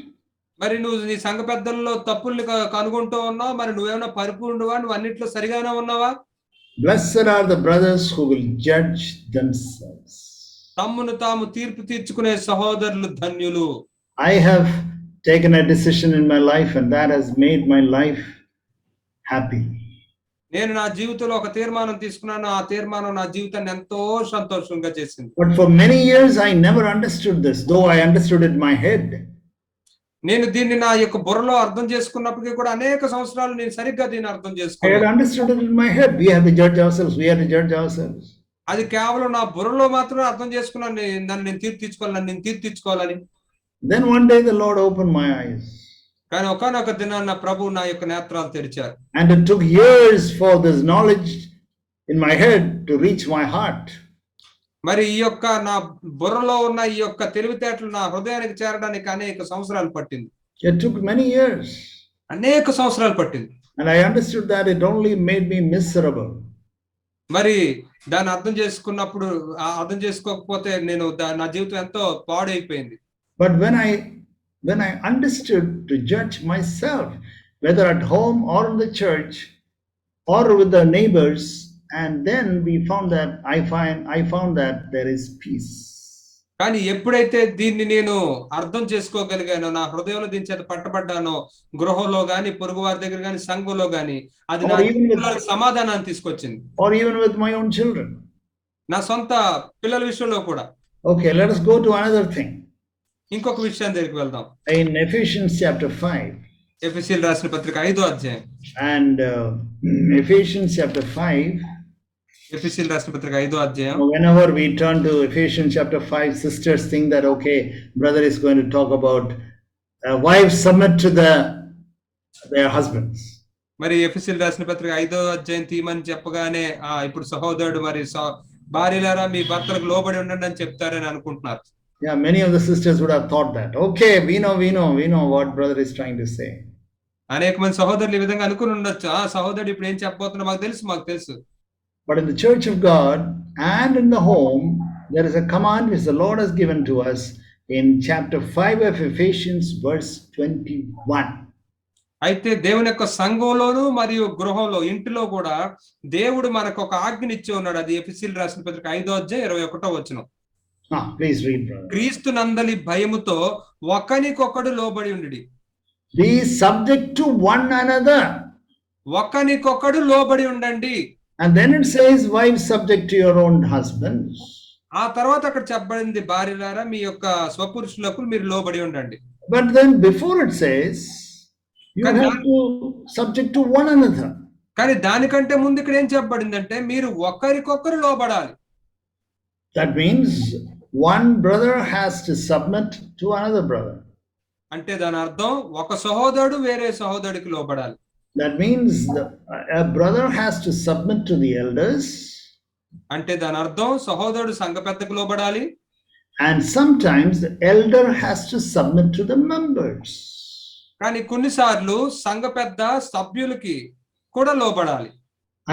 మరి నువ్వు నీ సంఘ పెద్దల్లో తప్పుల్ని కనుగొంటూ ఉన్నావు, మరి నువ్వేమైనా పరిపూర్ణువా, నువ్వు అన్నిట్లో సరిగానే ఉన్నావా? Blessed are the brothers who will judge themselves. తమ్మును తాము తీర్పు తీర్చుకునే సహోదరులు ధన్యులు. I have taken a decision in my life, and that has made my life happy. నేను నా జీవితంలో ఒక తీర్మానం తీసుకున్నాను. ఆ తీర్మానం నా జీవితాన్ని ఎంతో సంతోషంగా చేసింది. But for many years, I never understood this, though I understood it in my head. నేను దీన్ని నా యొక్క బుర్రలో అర్థం చేసుకున్నప్పటికీ కూడా అనేక సంవత్సరాలు నేను సరిగ్గా దీన్ని అర్థం I had చేసుకోలేదు. understood it in my head. We have to judge ourselves. We have to judge ourselves. అది కేవలం నా బుర్రలో మాత్రమే అర్థం చేసుకున్నాను. నన్ను నేను తీర్చిదిద్దుకోవాలని. Then one day the Lord opened my eyes. కానీ ఒకానొక దినాన ప్రభు నా యొక్క నేత్రాలు తెరిచారు. And it took years for this knowledge in my head to reach my heart. మరి ఈ యొక్క నా బుర్రలో ఉన్న ఈ యొక్క తెలివితేటలు నా హృదయానికి చేరడానికి అనేక సంవత్సరాలు పట్టింది. It took many years. అనేక సంవత్సరాలు పట్టింది. And I understood that it only made me miserable. మరి దాన్ని అర్థం చేసుకోకపోతే నేను నా జీవితం ఎంతో పాడైపోయింది. But when I understood to judge myself, whether at home or in the church or with the neighbors, and then I found that there is peace. కానీ ఎప్పుడైతే దీన్ని నేను అర్థం చేసుకోగలిగానో, నా హృదయంలో దీని చేత పట్టబడ్డానో, గృహంలో గాని, పొరుగు వారి దగ్గర గాని, సంఘంలో గాని, అది నా జీవితంలో సమాధానాన్ని తీసుకొచ్చింది. Or even with my own children. నా సొంత పిల్లల విషయంలో కూడా. Okay, let us go to another thing. ఇంకొక విషయం దగ్గరికి వెళ్దాం. In Ephesians chapter 5. ఎఫెసీయులకు రాసిన పత్రిక 5వ అధ్యాయం. And Ephesians chapter 5. ఎఫెసీయులకు రాసిన పత్రిక 5వ అధ్యాయం. Whenever we turn to Ephesians chapter 5, sisters think that, okay, brother is going to talk about wives submit to their husbands. మరి ఎఫెసీయులకు రాసిన పత్రిక 5వ అధ్యాయం తీయమని చెప్పగానే ఇప్పుడు సహోదరుడు మరి భార్యలారా మీ భర్తలకు లోబడి ఉండండి అని చెప్తారని అనుకుంటున్నారు. Yeah, many of the sisters would have thought that. Okay, we know what brother is trying to say. అనేక మంది సహోదరులు ఈ విధంగా అనుకుని ఉండొచ్చు. సహోదరుడు ఇప్పుడు ఏం చెప్పబోతున్నా మాకు తెలుసు. But in the church of God and in the home, there is a command which the Lord has given to us in chapter 5 of Ephesians verse 21. అయితే దేవుని యొక్క సంఘంలోను మరియు గృహంలో ఇంటిలో కూడా దేవుడు మనకు ఒక ఆజ్ఞనిచ్చి ఉన్నాడు. అది ఎఫెసీయులకు రాసిన పత్రిక 5వ అధ్యాయం 21వ వచనం. Please read, brother. క్రీస్తు నందలి భయముతో ఒకనికొకడు లోబడి ఉండుడి. Be subject to one another. ఒకనికొకడు లోబడి ఉండండి. And then it says, wives subject to your own husbands. ఆ తర్వాత అక్కడ చెప్పబడింది భార్యలారా మీ యొక్క స్వపురుషులకు మీరు లోబడి ఉండండి. But then before it says, you have to subject to one another. కానీ దానికంటే ముందు ఇక్కడ ఏం చెప్పబడిందంటే మీరు ఒకరికొకరు లోబడాలి. That means one brother has to submit to another brother. అంటే దాని అర్థం ఒక సహోదరుడు వేరే సహోదరుడికి లోబడాలి. That means a brother has to submit to the elders. అంటే దాని అర్థం సహోదరుడు సంఘ పెద్దకు లోబడాలి. And sometimes the elder has to submit to the members. కానీ కొన్నిసార్లు సంఘ పెద్ద సభ్యులకి కూడా లోబడాలి.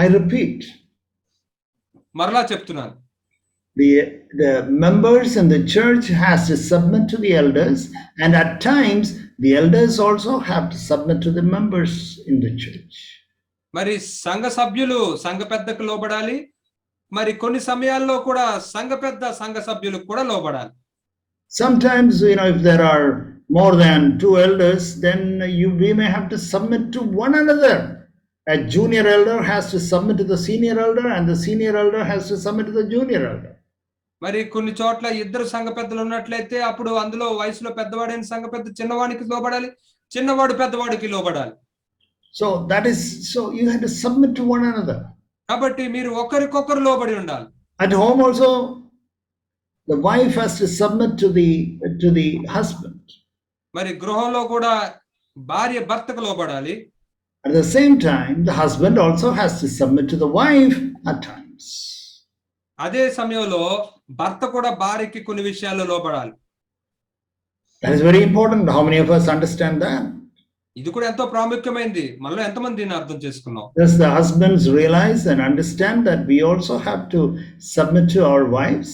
I repeat. మరలా చెప్తున్నాను. The members in the church has to submit to the elders, and at times the elders also have to submit to the members in the church. మరి సంఘ సభ్యులు సంఘ పెద్దకు లోబడాలి. మరి కొన్ని సమయాల్లో కూడా సంఘ పెద్ద సంఘ సభ్యులకు కూడా లోబడాలి. Sometimes, if there are more than two elders, then we may have to submit to one another. A junior elder has to submit to the senior elder, and the senior elder has to submit to the junior elder. మరి కొన్ని చోట్ల ఇద్దరు సంఘ పెద్దలు ఉన్నట్లయితే అప్పుడు అందులో వయసులో పెద్దవాడైన సంఘ పెద్ద చిన్నవాడికి లోబడాలి, చిన్నవాడు పెద్దవాడికి లోబడాలి. So you have to submit to one another. కాబట్టి మీరు ఒకరికొకరు లోబడి ఉండాలి. At home also, the wife has to submit to the husband. మరి గృహంలో కూడా భార్య భర్తకు లోబడాలి. At the same time, the husband also has to submit to the wife at times. అదే సమయంలో భర్త కూడా భార్యకి కొన్ని విషయాల్లో లోబడాలి. That is very important. How many of us understand that? ఇది కూడా ఎంతో ప్రాముఖ్యమైనది. మనలో ఎంతమంది దీన్ని అర్థం చేసుకున్నాం? Does the husbands realize and understand that we also have to submit to our wives?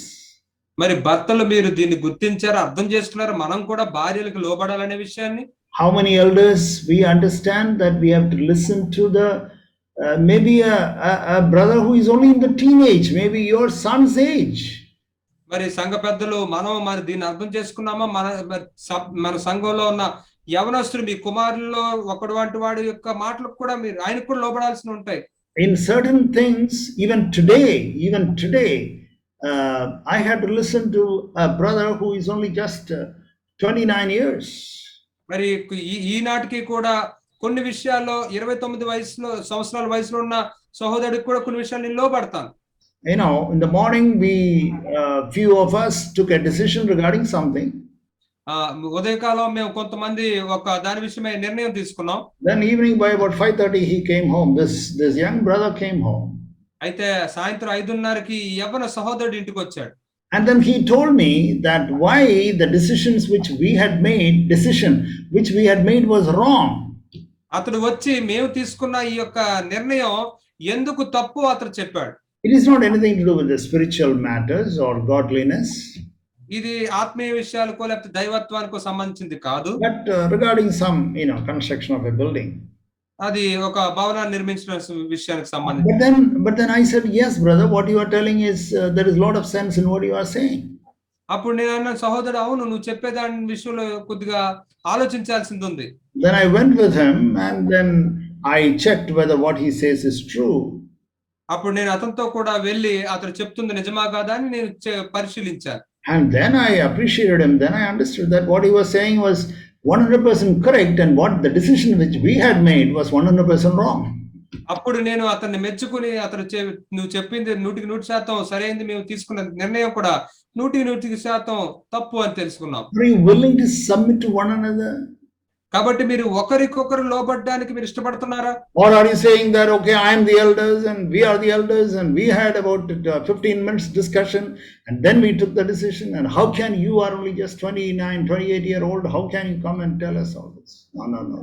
మరి భర్తలు మీరు దీన్ని గుర్తించారు, అర్థం చేసుకున్నారు, మనం కూడా భార్యలకు లోబడాలనే విషయాన్ని? How many elders we understand that we have to listen to the maybe a brother who is only in the teenage, maybe your son's age. మరి సంఘ పెద్దలు మరి దీన్ని అర్థం చేసుకున్నామా? మన సంఘంలో ఉన్న యవనస్తులు, మీ కుమారుల్లో ఒకడు వంటి వాడి యొక్క మాటలకు కూడా మీరు ఆయనకు కూడా లోబడాల్సి ఉంటాయి. In certain things, even today, I had to listen to a brother who is only just 29 years. మరి ఈనాటికి కూడా కొన్ని విషయాల్లో 29 సంవత్సరాల వయసులో ఉన్న సహోదరుడికి కూడా కొన్ని విషయాలు నేను లోబడతాను. You know, in the morning, few of us took a decision regarding something. ఉదయకాలం మేము కొంతమంది ఒక దాని విషయమై నిర్ణయం తీసుకున్నాం. Then evening by about 5:30 he came home. This young brother came home. అయితే సాయంత్రం 5:30కి యవ్వన సహోదరుడు ఇంటికి వచ్చాడు. And then he told me that why the decision which we had made was wrong. అతడు వచ్చి మేము తీసుకున్న ఈ యొక్క నిర్ణయం ఎందుకు తప్పు అతడు చెప్పాడు. It is not anything to do with the spiritual matters or godliness. ఇది ఆత్మీయ విషయాలకో లేకపోతే దైవత్వానికో సంబంధించింది కాదు. But regarding some, construction of a building. అది ఒక భవనాన్ని నిర్మించిన విషయానికి సంబంధించి. But then I said, yes, brother, what you are telling is there is a lot of sense in what you are saying. అప్పుడు నేను అన్న, సహోదరుడు, అవును, నువ్వు చెప్పేదాని విషయంలో కొద్దిగా ఆలోచించాల్సింది ఉంది. Then I went with him and then I checked whether what he says is true. అప్పుడు నేను అతనితో కూడా వెళ్ళి అతను చెప్తుంది నిజమా కాదా అని నేను పరిశీలించాను. And then I appreciated him. Then I understood that what he was saying was 100% correct and what the decision which we had made was 100% wrong. అప్పుడు నేను అతన్ని మెచ్చుకుని నువ్వు చెప్పింది 100% సరైనది, మేము తీసుకున్న నిర్ణయం కూడా 100% తప్పు అని తెలుసుకున్నాం. Are you willing to submit to one another? కాబట్టి మీరు ఒకరికొకరు లోబడడానికి మీరు ఇష్టపడుతున్నారా? Or are you saying that, okay, I am the elders and we are the elders and we had about 15 minutes discussion and then we took the decision, and how can you are only just 29, 28-year-old, how can you come and tell us all this? No.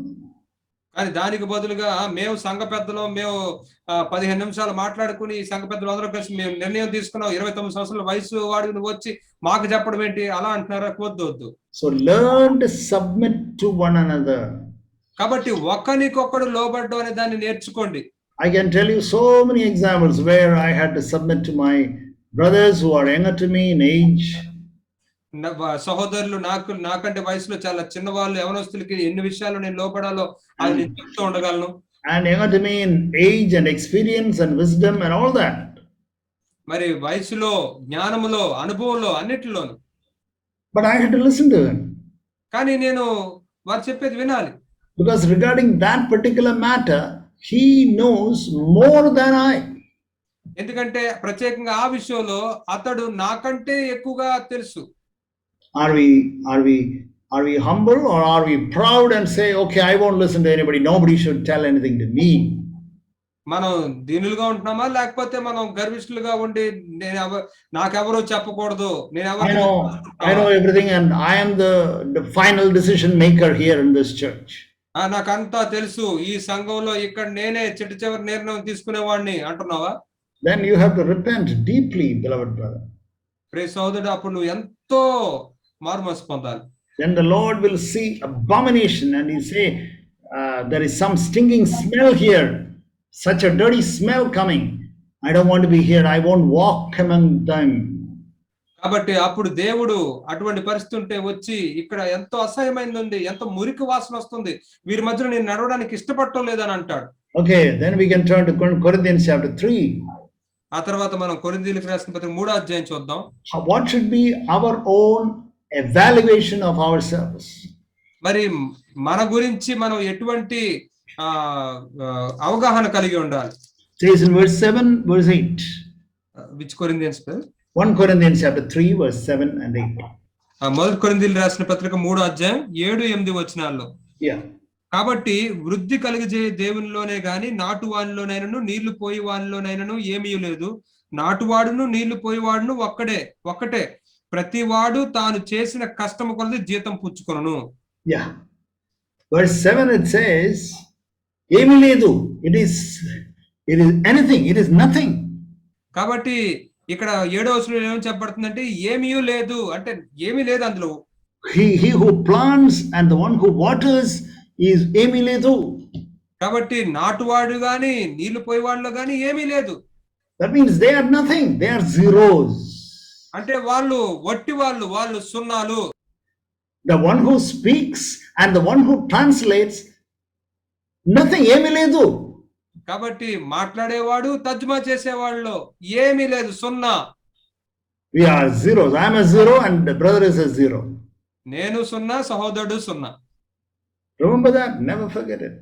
కానీ దానికి బదులుగా మేము సంఘ పెద్దలు, మేము 15 నిమిషాలు మాట్లాడుకుని సంఘ పెద్దలు అందరూ కలిసి మేము నిర్ణయం తీసుకున్నాం, 29 సంవత్సరాల వయసు వాడు నువ్వు వచ్చి మాకు చెప్పడం ఏంటి అలా అంటున్నారా? వద్దు. So learn to submit to one another. కాబట్టి ఒకరికొకరు లోబడ్డం అనే దాన్ని నేర్చుకోండి. I can tell you so many examples where I had to submit to my brothers who are younger to me in age. సహోదరులు నాకంటే వయసులో చాలా చిన్నవాళ్ళు, యవనస్తులకి ఎన్ని విషయాలు నేను లోపడాలో అది నేను చెప్తూ ఉండగలను. And younger to me in age and experience and wisdom and all that. మరి వయసులో, జ్ఞానములో, అనుభవంలో, అన్నిటిలోను. But I had to listen to him. కానీ నేను వారు చెప్పేది వినాలి. Because regarding that particular matter, he knows more than I. ఎందుకంటే ప్రత్యేకంగా ఆ విషయంలో అతడు నాకంటే ఎక్కువగా తెలుసు. Are we humble or are we proud and say, okay, I won't listen to anybody, nobody should tell anything to me? మనం దీనులుగా ఉంటున్నామా, లేకపోతే మనం గర్విష్ఠులుగా ఉండి నాకెవరో చెప్పకూడదు, I know everything and I am the final decision maker here in this church. నాకంతా తెలుసు, ఈ సంఘంలో ఇక్కడ నేనే చివరి నిర్ణయం తీసుకునేవాడిని అంటున్నావా? Then you have to repent deeply, beloved brother. ప్రియ సోదరుడు, అప్పుడు నువ్వు ఎంతో మారుమనసు పొందాలి. Then the Lord will see abomination and he say, there is some stinking smell here, such a dirty smell coming. I don't want to be here. I won't walk among them. కాబట్టి అప్పుడు దేవుడు అటువంటి పరిస్థితి ఉంటే వచ్చి, ఇక్కడ ఎంతో అసహ్యమైనది ఉంది, ఎంతో మురికి వాసన వస్తుంది, వీరి మధ్యలో నేను నడవడానికి ఇష్టపడటం లేదని అంటాడు. Okay, then we can turn to Corinthians chapter 3. ఆ తర్వాత మనం కొరింథీయులకు రాసిన పత్రిక 3వ అధ్యాయం చూద్దాం. What should be our own evaluation of ourselves? మరి మన గురించి మనం ఎటువంటి అవగాహన కలిగి ఉండాలి? Says in verse 7, verse 8. Which Corinthians? 1 Corinthians chapter 3, verse 7 and 8. మొదటి కొరింథీయులకు రాసిన పత్రిక 3వ అధ్యాయం 7-8 వచనాల్లో. Yeah. కాబట్టి వృద్ధి కలిగజే దేవునిలోనే గాని నాటువానిలోనైనను నీళ్లు పోయి వానిలోనైనను ఏమీ లేదు. నాటువాడును నీళ్లు పోయివాడును ఒక్కటే. ప్రతివాడు తాను చేసిన కష్టము కొలది జీతం పుచ్చుకొనును. Yeah. Verse 7 it says, ఏమీ లేదు. It is anything. It is nothing. కాబట్టి ఇక్కడ 7వ వచనంలో ఏం చెప్పబడుతుందంటే ఏమీ లేదు అంటే ఏమీ లేదు అందులో. He who plants and the one who waters is ఏమీ లేదు. కాబట్టి నాటువాడు గాని నీళ్లు పోయేవాడిలో గాని ఏమీ లేదు. That means they are nothing. They are zeros. అంటే వాళ్ళు వట్టి వాళ్ళు సున్నాలు. The one who speaks and the one who translates, nothing, ఏమీ లేదు. కాబట్టి మాట్లాడేవాడు తర్జుమా చేసేవాళ్ళు ఏమీ లేదు, సున్నా. We are zeros. I am a zero and the brother is a zero. నేను సున్నా, సహోదరుడు సున్నా. Remember that, never forget it.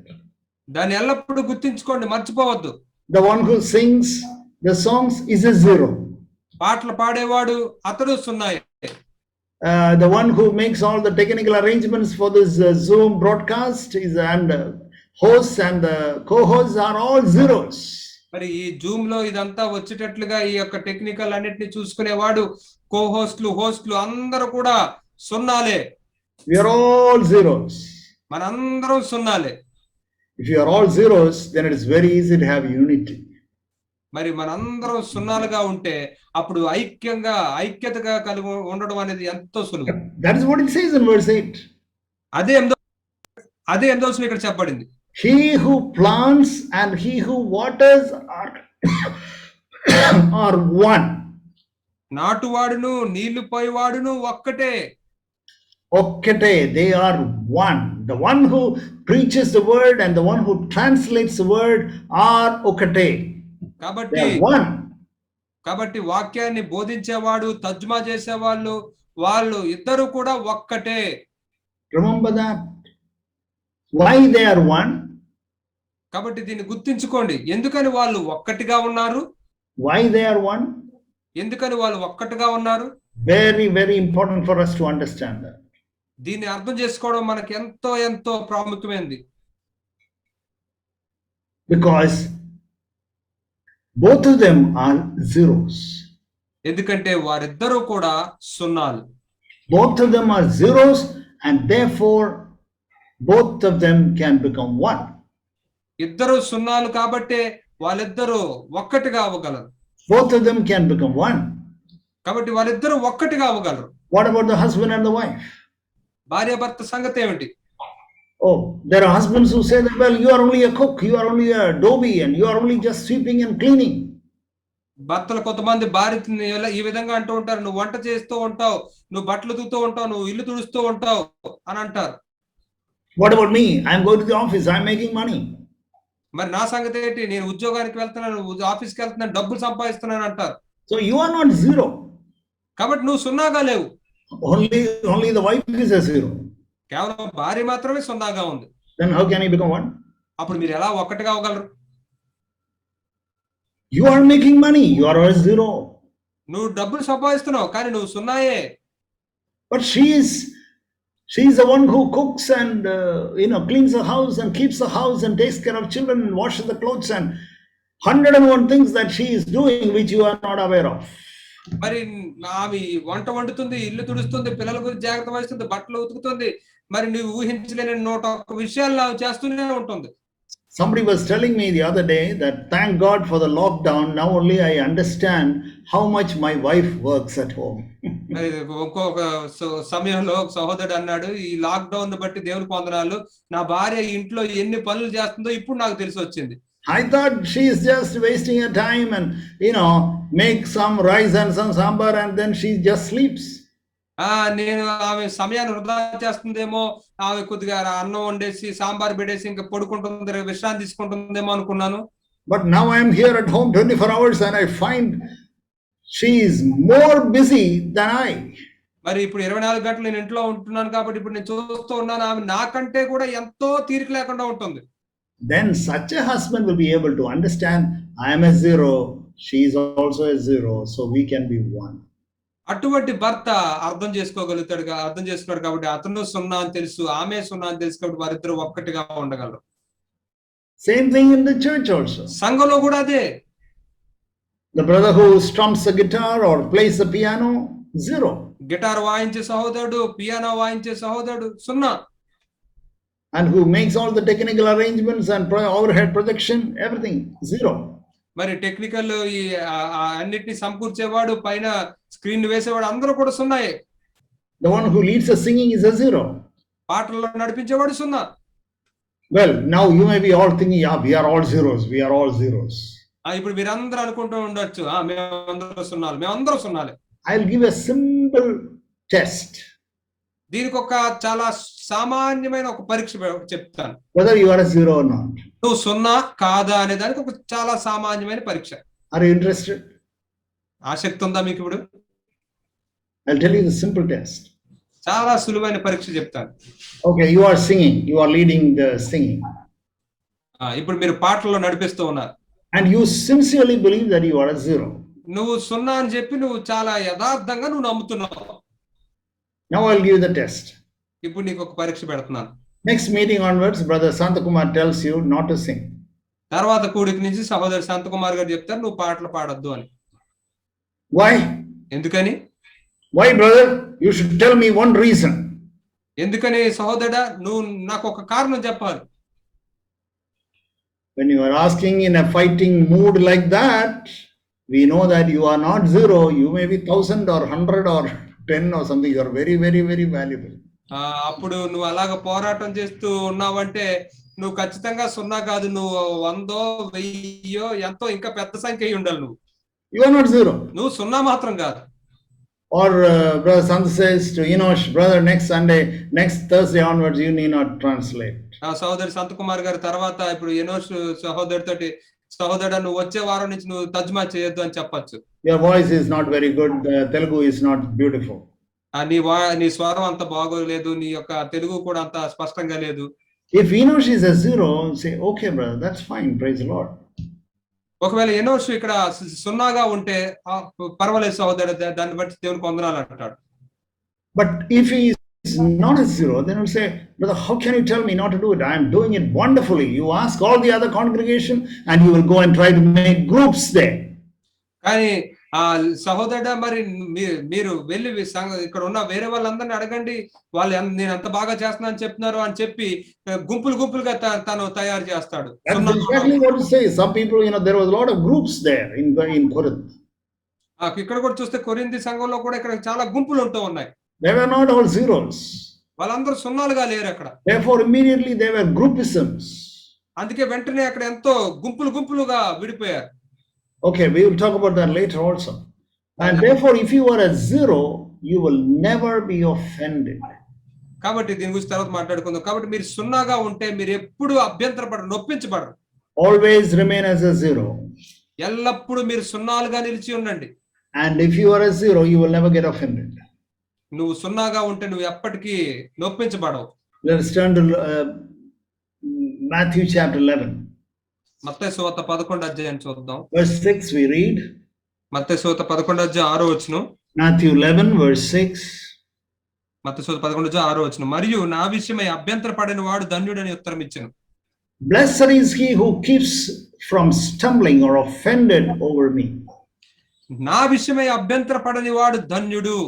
దాన్ని ఎల్లప్పుడూ గుర్తించుకోండి, మర్చిపోవద్దు. The one who sings the songs is a zero. పాటలు పాడేవాడు అతడు సున్నాయే. The one who makes all the technical arrangements for this Zoom broadcast is, and hosts and the co-hosts are all zeros. మరి ఈ జూమ్ లో ఇదంతా వచ్చేటట్లుగా ఈ యొక్క టెక్నికల్ అన్నిటిని చూసుకునేవాడు, హోస్ట్లు అందరూ కూడా సున్నాలే. We are all zeros. మనందరం సున్నాలే. If you are all zeros, then it is very easy to have unity. మరి మనందరం సున్నాలుగా ఉంటే అప్పుడు ఐక్యతగా కలిగి ఉండడం అనేది ఎంతో సులువు. That is what it says in verse 8. అదే ఎనిమిదో వచనం ఇక్కడ చెప్పబడింది. He who plants and he who waters are one. నాటువాడును నీళ్లు పోయేవాడును ఒక్కటే. Okkate, they are one. The one who preaches the word and the one who translates the word are okkate. They are one. కాబట్టి వాక్యాన్ని బోధించేవాడు, తర్జుమా చేసేవాళ్ళు, వాళ్ళు ఇద్దరు కూడా ఒక్కటే. Remember that. Why they are one? కాబట్టి దీన్ని గుర్తించుకోండి, ఎందుకని వాళ్ళు ఒక్కటిగా ఉన్నారు. Why they are one? ఎందుకని వాళ్ళు ఒక్కటిగా ఉన్నారు. Very, very important for us to understand that. దీన్ని అర్థం చేసుకోవడం మనకి ఎంతో ప్రాముఖ్యమైనది. Because both of them are zeros. ఎందుకంటే వారిద్దరూ కూడా సున్నాలు. Both of them are zeros and therefore both of them can become one. ఇద్దరు సున్నాలు కాబట్టి వాళ్ళిద్దరూ ఒక్కటిగా అవ్వగలరు. Both of them can become one. కాబట్టి వాళ్ళిద్దరూ ఒక్కటిగా అవ్వగలరు. What about the husband and the wife? భార్యాభర్త సంగతి ఏమిటి? Oh, there are husbands who say that, well, you are only a cook, you are only a dhobi, and you are only just sweeping and cleaning. భర్తలు కొంతమంది భార్యని ఈ విధంగా అంటూ ఉంటారు, నువ్వు వంట చేస్తూ ఉంటావు, నువ్వు బట్టలు ఉతుకుతూ ఉంటావు, నువ్వు ఇల్లు తుడుస్తూ ఉంటావు అని అంటారు. What about me? I am going to the office, I am making money. మరి నా సంగతి ఏంటి, నేను ఉద్యోగానికి వెళ్తున్నాను, ఆఫీస్కి వెళ్తున్నాను, డబ్బులు సంపాదిస్తున్నాను అంటారు. So you are not zero. కాబట్టి నువ్వు సున్నాగా లేవు. Only the wife is a zero. కేవలం భార్య మాత్రమే సున్నాగా ఉంది. Then how can you become one? అప్పుడు మీరు ఎలా ఒక్కటిగా అవ్వగలరు? You are making money, you are a zero. నువ్వు డబ్బులు సంపాదిస్తున్నావు కానీ నువ్వు సున్నాయే. But she is the one who cooks and cleans the house and keeps the house and takes care of children and washes the clothes and 101 things that she is doing which you are not aware of. మరి ఆమె వంట వండుతుంది, ఇల్లు తుడుస్తుంది, పిల్లల గురించి జాగ్రత్త వహిస్తుంది, బట్టలు ఉతుకుతుంది, మరి నువ్వు ఊహించలేని 101 విషయాలు ఆమె చేస్తూనే ఉంటుంది. Somebody was telling me the other day that thank God for the lockdown, now only I understand how much my wife works at home. ఇంకొక సమయంలో ఒక సహోదరుడు అన్నాడు, ఈ లాక్ డౌన్ బట్టి దేవునికి వందనాలు, నా భార్య ఇంట్లో ఎన్ని పనులు చేస్తుందో ఇప్పుడు నాకు తెలిసి వచ్చింది. I thought she is just wasting her time and make some rice and some sambar and then she just sleeps. నేను ఆమె సమయాన్ని వృధా చేస్తుందేమో, ఆమె కొద్దిగా అన్నం వండేసి సాంబార్ పెట్టేసి ఇంకా పడుకుంటుంది, విశ్రాంతి తీసుకుంటుందేమో అనుకున్నాను. But now I am here at home 24 hours and I find she is more busy than I. మరి ఇప్పుడు 24 గంటలు నేను ఇంట్లో ఉంటున్నాను కాబట్టి ఇప్పుడు నేను చూస్తూ ఉన్నాను, ఆమె నాకంటే కూడా ఎంతో తీరిక లేకుండా ఉంటుంది. Then such a husband will be able to understand, I am a zero, she is also a zero, so we can be one. అటువంటి భర్త అర్థం చేసుకున్నాడు కాబట్టి అతను సున్నా అని తెలుసు, ఆమె సున్నా అని తెలుసు కాబట్టి వారిద్దరు ఒక్కటిగా ఉండగలరు. Same thing in the church also. సంఘంలో కూడా అదే. The brother who strums the guitar or plays the piano, zero. Guitar వాయించే సహోదరుడు, పియానో వాయించే సహోదరుడు సున్నా. And who makes all the technical arrangements and overhead projection, everything, zero. మరి టెక్నికల్ ఈ అన్నిటిని సమకూర్చేవాడు, పైన స్క్రీన్ వేసేవాడు అందరూ కూడా సున్నాయే. The one who leads the singing is a zero. పాటల్లో నడిపించేవాడు సున్నా. Well, now you may be all thinking, yeah, we are all zeros, ఇప్పుడు మీరందరూ అనుకుంటూ ఉండొచ్చు, మేమందరూ సున్నాలే. I'll give a simple test. దీనికి ఒక చాలా సామాన్యమైన ఒక పరీక్ష చెప్తాను. Whether you are a zero or not. నువ్వు సున్నా కాదా అనే దానికి ఒక చాలా సామాన్యమైన పరీక్ష. Are you interested? ఆసక్తి ఉందా మీకు ఇప్పుడు? I'll tell you the simple test. చాలా సులువైన పరీక్ష చెప్తాను. Okay, you are singing. You are leading the singing. ఇప్పుడు మీరు పాటల్లో నడిపిస్తూ ఉన్నారు. And you sincerely believe that you are a zero. నువ్వు సున్నా అని చెప్పి నువ్వు చాలా యథార్థంగా నువ్వు నమ్ముతున్నావు. Now I'll give you the test. ఇప్పుడు నీకు ఒక పరీక్ష పెడుతున్నాను. Next meeting onwards, Brother Santakumar tells you not to sing. తర్వాత కూడికి నుంచి సహోదరు శాంతకుమార్ గారు చెప్తారు నువ్వు పాటలు పాడొద్దు అని. Why? ఎందుకని? Why, brother? You should tell me one reason. ఎందుకని సహోదరుడా నువ్వు నాకు ఒక కారణం చెప్పాలి. When you are asking in a fighting mood like that, we know that you are not zero. You may be 1,000 or 100 or 10 or something. You are very, very, very valuable. అప్పుడు నువ్వు అలాగ పోరాటం చేస్తూ ఉన్నావంటే నువ్వు ఖచ్చితంగా సున్నా కాదు, నువ్వు 100, 1000 ఎంతో ఇంకా పెద్ద సంఖ్య అయి ఉండాలి. నువ్వు You are not zero. నువ్వు సున్నా మాత్రం కాదు. Or Brother Sant says to Enosh, brother, next Thursday onwards, you need not translate. సహోదరు సంతకుమార్ గారి తర్వాత ఇప్పుడు ఎనోష్ సహోదరుతోటి సహోదరుడు నువ్వు వచ్చే వారం నుంచి నువ్వు తర్జుమా చేయొద్దు అని చెప్పొచ్చు. Your voice is not very good. Telugu is not beautiful. నీ స్వరం అంత బాగోలేదు, నీ యొక్క తెలుగు కూడా అంత స్పష్టంగా లేదు. If Enosh is a zero, say, okay, brother, that's fine. Praise the Lord. ఒకవేళ ఎనోష్ ఇక్కడ సున్నాగా ఉంటే పర్వాలేదు సహోదరు, దాన్ని బట్టి దేవునికి వందనాలు అంటాడు. But if he is not a zero, then he'll say, brother, how can you tell me not to do it? I am doing it wonderfully. You ask all the other congregation and you will go and try to make groups there. కానీ సహోదరుడా మరి మీరు వెళ్ళి ఇక్కడ ఉన్న వేరే వాళ్ళందరినీ అడగండి, వాళ్ళు నేను అంత బాగా చేస్తున్నాను చెప్తున్నారు అని చెప్పి గుంపులుగా తను తయారు చేస్తాడు. That's exactly what to say. Some people, there was a lot of groups there in Corinth. ఇక్కడ కూడా చూస్తే కొరింథీ సంఘంలో కూడా ఇక్కడ చాలా గుంపులు ఉంటూ ఉన్నాయి. They were not all zeros. వాళ్ళందరూ సున్నాలుగా లేరు అక్కడ. Therefore, immediately they were groupisms. అందుకే వెంటనే అక్కడ ఎంతో గుంపులుగా విడిపోయారు. Okay, we will talk about that later also. And therefore, if you are a zero, you will never be offended. కాబట్టి దీని గురించి తర్వాత మాట్లాడుకుందాం. కాబట్టి మీరు సున్నాగా ఉంటే మీరు ఎప్పుడు అభ్యంతరపడరు, నొప్పించబడరు. Always remain as a zero. ఎల్లప్పుడూ మీరు సున్నాలుగా నిలిచి ఉండండి. And if you are a zero, you will never get offended. నువ్వు సున్నాగా ఉంటే నువ్వు ఎప్పటికీ నొప్పించబడవు. Let's turn to Matthew chapter 11. మత్తయి సువార్త 11వ అధ్యాయం చూద్దాం. Verse 6 we read. మత్తయి సువార్త 11వ అధ్యాయం 6వ వచనం. Matthew 11 verse 6. మత్తయి సువార్త 11వ అధ్యాయం 6వ వచనం. మరియు నా విషయమై అభ్యంతరపడిన వాడు ధన్యుడని ఉత్తరం ఇచ్చెను. Blessed is he who keeps from stumbling or offended over me. నా విషయమై అభ్యంతరపడని వాడు ధన్యుడు.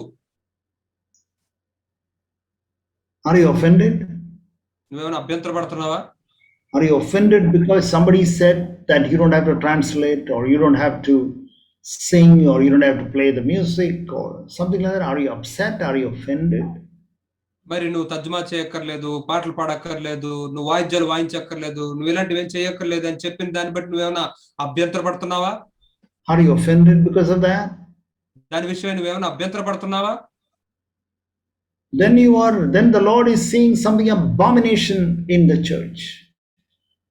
Are you offended? నువ్వేమైనా అభ్యంతరపడుతున్నావా? Are you offended because somebody said that you don't have to translate or you don't have to sing or you don't have to play the music or something like that? Are you upset? Are you offended? మరి నువ్వు తర్జుమా చేయక్కర్లేదు, పాటలు పాడక్కర్లేదు, నువ్వు వాయిద్యాలు వాయించక్కర్లేదు, నువ్వు ఇలాంటివి ఏం చేయక్కర్లేదు అని చెప్పిన దాన్ని బట్టి నువ్వేమైనా అభ్యంతరపడుతున్నావా? Are you offended because of that? దాని విషయమై నువ్వేమైనా అభ్యంతరపడుతున్నావా? Then the Lord is seeing something abomination in the church.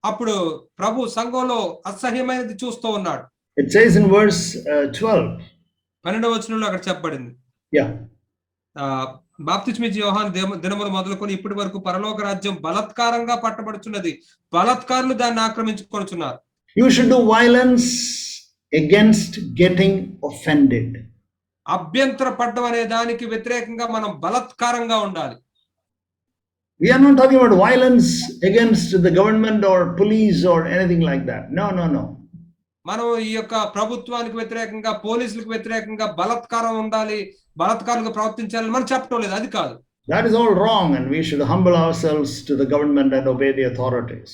అప్పుడు ప్రభు సంఘంలో అసహ్యమైనది చూస్తూ ఉన్నాడు. It says in verse 12. 12వ వచనంలో అక్కడ చెప్పబడింది. Yeah. బాప్తిస్మిచ్చి యోహాను దినములు మొదలుకొని ఇప్పటి వరకు పరలోక రాజ్యం బలాత్కారంగా పట్టబడుచున్నది, బలాత్కారులు దాన్ని ఆక్రమించుకొనుచున్నారు. You should do violence against getting offended. అభ్యంతర పడ్డం అనే దానికి వ్యతిరేకంగా మనం బలాత్కారంగా ఉండాలి. We are not talking about violence against the government or police or anything like that. No. మనం ఈ యొక్క ప్రభుత్వానికి వ్యతిరేకంగా, పోలీసులకు వ్యతిరేకంగా బలాత్కారం ఉండాలి, బలాత్కారంగా ప్రవర్తించాలని మనం చెప్పడం లేదు, అది కాదు. That is all wrong and we should humble ourselves to the government and obey the authorities.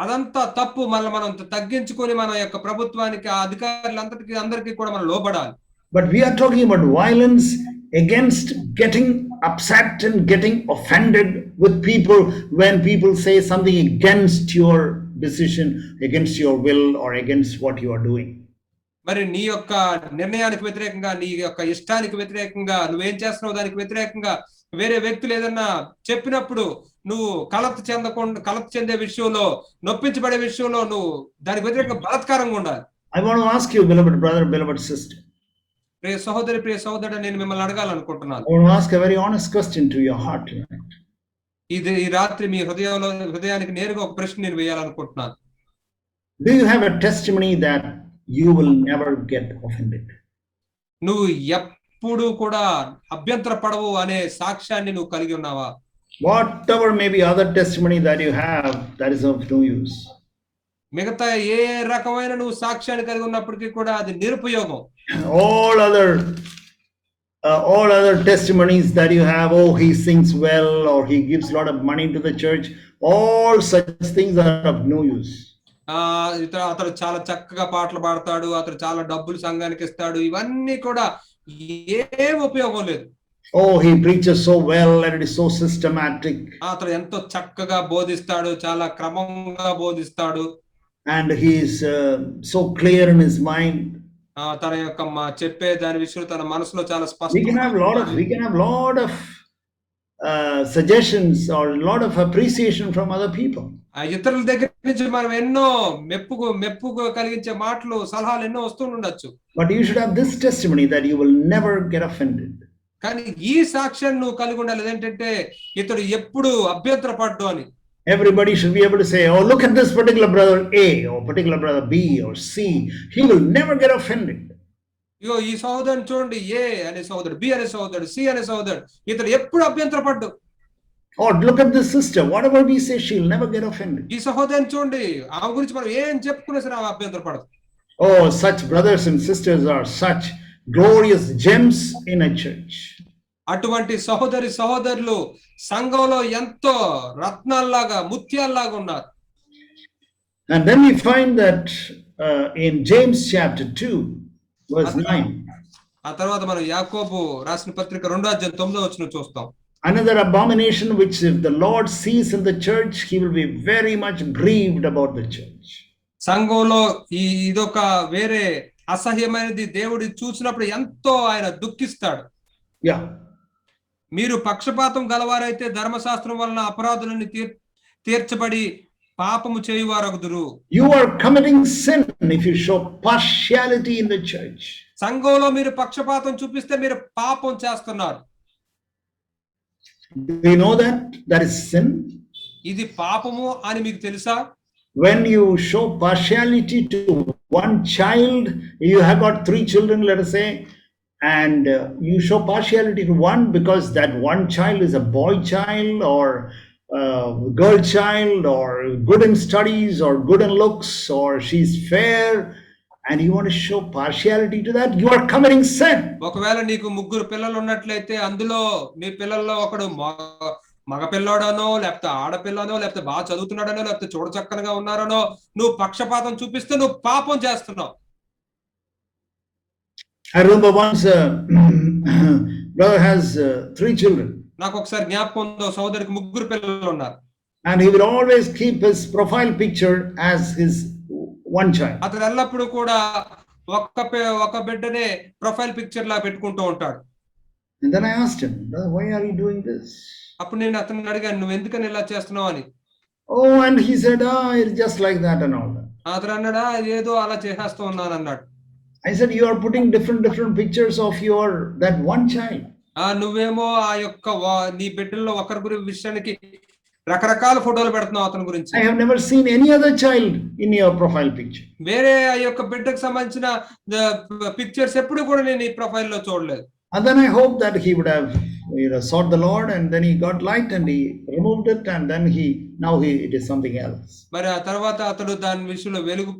అదంతా తప్పు. మనం తగ్గించుకొని మన యొక్క ప్రభుత్వానికి, ఆ అధికారులందరికీ కూడా మనం లోబడాలి. But we are talking about violence against getting upset and getting offended with people when people say something against your decision, against your will or against what you are doing. మరి నీ యొక్క నిర్ణయానికి వ్యతిరేకంగా, నీ యొక్క ఇష్టానికి వ్యతిరేకంగా, నువ్వేం చేస్తున్నావు దానికి వ్యతిరేకంగా వేరే వ్యక్తులు ఏదన్నా చెప్పినప్పుడు నువ్వు కలత చెందే విషయంలో, నొప్పించబడే విషయంలో నువ్వు దానికి వ్యతిరేకంగా బలాత్కారంగా ఉండాలి. I want to ask you, beloved brother, beloved sister. ప్రియ సహోదరుడు, నేను మిమ్మల్ని అడగాలనుకుంటున్నాను. I want to ask a very honest question to your heart tonight. ఈ రాత్రి మీ హృదయానికి నేరుగా ఒక ప్రశ్న నేను వేయాలనుకుంటున్నాను. Do you have a testimony that you will never get offended? నువ్వు ఎప్పుడు కూడా అభ్యంతర పడవు అనే సాక్ష్యాన్ని నువ్వు కలిగి ఉన్నావా? Whatever may be other testimony that you have, that is of no use. మిగతా ఏ రకమైన నువ్వు సాక్ష్యాన్ని కలిగి ఉన్నప్పటికీ కూడా అది నిరుపయోగం. All other testimonies that you have, oh, he sings well, or he gives a lot of money to the church, all such things are of no use. అతడు చాలా చక్కగా పాటలు పాడతాడు, అతడు చాలా డబ్బులు సంఘానికి ఇస్తాడు, ఇవన్నీ కూడా ఏం ఉపయోగం లేదు. Oh, he preaches so well and it is so systematic. అతడు ఎంతో చక్కగా బోధిస్తాడు, చాలా క్రమంగా బోధిస్తాడు. And he is so clear in his mind. తన యొక్క చెప్పే దాని విషయంలో తన మనసులో చాలా స్పష్టంగా. We can have lot of suggestions or lot of appreciation from other people. ఇతరుల దగ్గర నుంచి మనం ఎన్నో మెప్పు కలిగించే మాటలు, సలహాలు ఎన్నో వస్తూ ఉండొచ్చు. But you should have this testimony that you will never get offended. కానీ ఈ సాక్ష్యాన్ని నువ్వు కలిగి ఉండాలి. ఏంటంటే ఇతడు ఎప్పుడు అభ్యంతర పడ్డు అని. Everybody should be able to say, oh, look at this particular brother A or particular brother B or C. He will never get offended. ఇగో ఈ సహోదరుని చూడండి, ఏ అనే సహోదరుడు, బి అనే సహోదరుడు, సి అనే సహోదరుడు, ఇతడు ఎప్పుడు అభ్యంతర పడ్డు. Or look at this sister, whatever we say, she will never get offended. ఈ సహోదరుని చూడండి, ఆమె గురించి మనం ఏం చెప్పుకున్నా సరే ఆమె అభ్యంతర పడదు. Oh, such brothers and sisters are such glorious gems in a church. అటువంటి సహోదరులు సంఘంలో ఎంతో రత్నాల్లాగా, ముత్యాల్లాగా ఉన్నారు. And then we find that in James chapter 2 verse 9. ఆ తర్వాత మనం యాకోబు రాసిన పత్రిక 2:9 చూస్తాం. Another abomination which if the Lord sees in the church, he will be very much grieved about the church. సంఘంలో ఇదొక వేరే అసహ్యమైనది దేవుడు చూసినప్పుడు ఎంతో ఆయన దుఃఖిస్తాడు. Yeah. మీరు పక్షపాతం గలవారైతే ధర్మశాస్త్రం వలన అపరాధులను తీర్చబడి పాపము చేయువారగుదురు. You are committing sin if you show partiality in the church. సంఘంలో మీరు పక్షపాతం చూపిస్తే మీరు పాపం చేస్తున్నారు. Do you know that is sin? ఇది పాపము అని మీకు తెలుసా? When you show partiality to one child, you have got 3 children, let us say, and you show partiality to one because that one child is a boy child or girl child or good in studies or good in looks or she's fair, and you want to show partiality to that, you are committing sin. ఒకవేళ నీకు 3 పిల్లలు ఉన్నట్లయితే అందులో నీ పిల్లల్లో ఒకడు మగ పిల్లోడనో లేకపోతే ఆడపిల్లనో లేకపోతే బాగా చదువుతున్నాడనో లేకపోతే చూడచక్కనగా ఉన్నారనో నువ్వు పక్షపాతం చూపిస్తే నువ్వు పాపం చేస్తున్నావు. I remember once brother has 3 children. నాకు ఒకసారి జ్ఞాపకం ఉందో, సోదరికి 3 పిల్లలు ఉన్నారు. And he will always keep his profile picture as his one child. అతను ఎల్లప్పుడూ కూడా ఒక బిడ్డనే ప్రొఫైల్ పిక్చర్ లా పెట్టుకుంటూ ఉంటాడు. And then I asked him, why are you doing this? అప్పుడు నేను అతన్ని అడిగాను, నువ్వు ఎందుకని ఇలా చేస్తున్నావు అని. Oh, and he said, it's just like that and all that. అతను అన్నాడా, ఏదో అలా చేసేస్తూ ఉన్నాను అన్నాడు. I said, you are putting different pictures of that one child. నువ్వేమో ఆ యొక్క నీ బిడ్డల్లో ఒకరి గురి విషయానికి రకరకాల ఫోటోలు పెడుతున్నావు అతని గురించి. I have never seen any other child in your profile picture. వేరే ఆ యొక్క బిడ్డకు సంబంధించిన పిక్చర్స్ ఎప్పుడు కూడా నేను ఈ ప్రొఫైల్ లో చూడలేదు. And then I hope that he would have sought the Lord and then he got light and he removed it and then it is something else. మరి ఆ తర్వాత అతడు దాని విషయంలో వెలుగు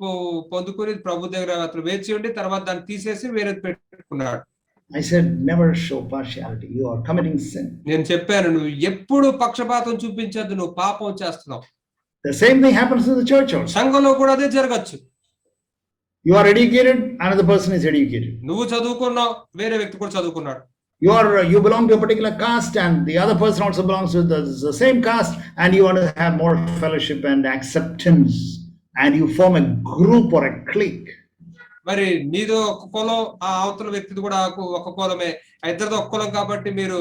పొందుకొని ప్రభు దగ్గర అతడు వేచి ఉండి తర్వాత దాన్ని తీసేసి వేరే పెట్టుకున్నాడు. I said, never show partiality. You are committing sin. నేను చెప్పాను, నువ్వు ఎప్పుడు పక్షపాతం చూపించద్దు, నువ్వు పాపం చేస్తున్నావు. The same thing happens in the church also. సంఘంలో కూడా అదే జరగచ్చు. You are educated, another person is educated. నువ్వు చదువుకున్నావు, వేరే వ్యక్తి కూడా చదువుకున్నాడు. You belong to a particular caste and the other person also belongs to the same caste, and you want to have more fellowship and acceptance and you form a group or a clique. మరి నీదో ఒక కులం, ఆ అవతల వ్యక్తిది కూడా ఒక కులమే, ఇద్దరిది ఒక కులం కాబట్టి మీరు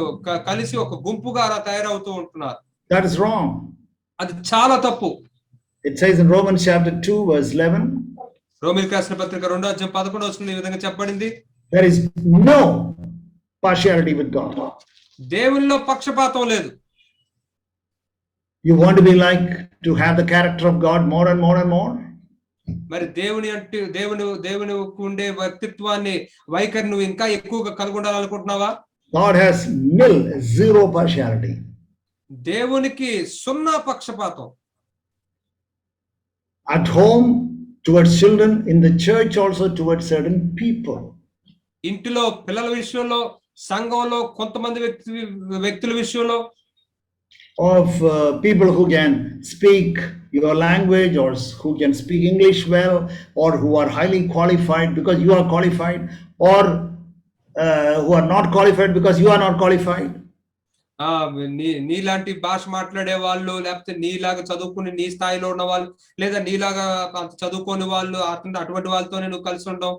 కలిసి ఒక గుంపుగా అలా తయారవుతూ ఉంటున్నారు. That is wrong. అది చాలా తప్పు. It says in Romans chapter 2 verse 11. రోమీయులకు రాసిన పత్రిక 2:11 ఈ విధంగా చెప్పబడింది. There is no partiality with God. దేవునిలో పక్షపాతం లేదు. You want to be like to have the character of God more and more and more? మరి దేవుని ఉండే వ్యక్తిత్వాన్ని, వైఖరి నువ్వు ఇంకా ఎక్కువగా కనుగొనాలనుకుంటున్నావా? God has zero partiality. దేవునికి సున్నా పక్షపాతం. At home towards children, in the church also towards certain people. ఇంటిలో పిల్లల విషయంలో, సంఘంలో కొంతమంది వ్యక్తుల విషయంలో, of people who can speak your language or who can speak English well or who are highly qualified because you are qualified, or who are not qualified because you are not qualified. నీలాంటి భాష మాట్లాడే వాళ్ళు, లేకపోతే నీలాగా చదువుకుని నీ స్థాయిలో ఉన్న వాళ్ళు, లేదా నీలాగా చదువుకోని వాళ్ళు, అటువంటి వాళ్ళతోనే నువ్వు కలిసి ఉండవు.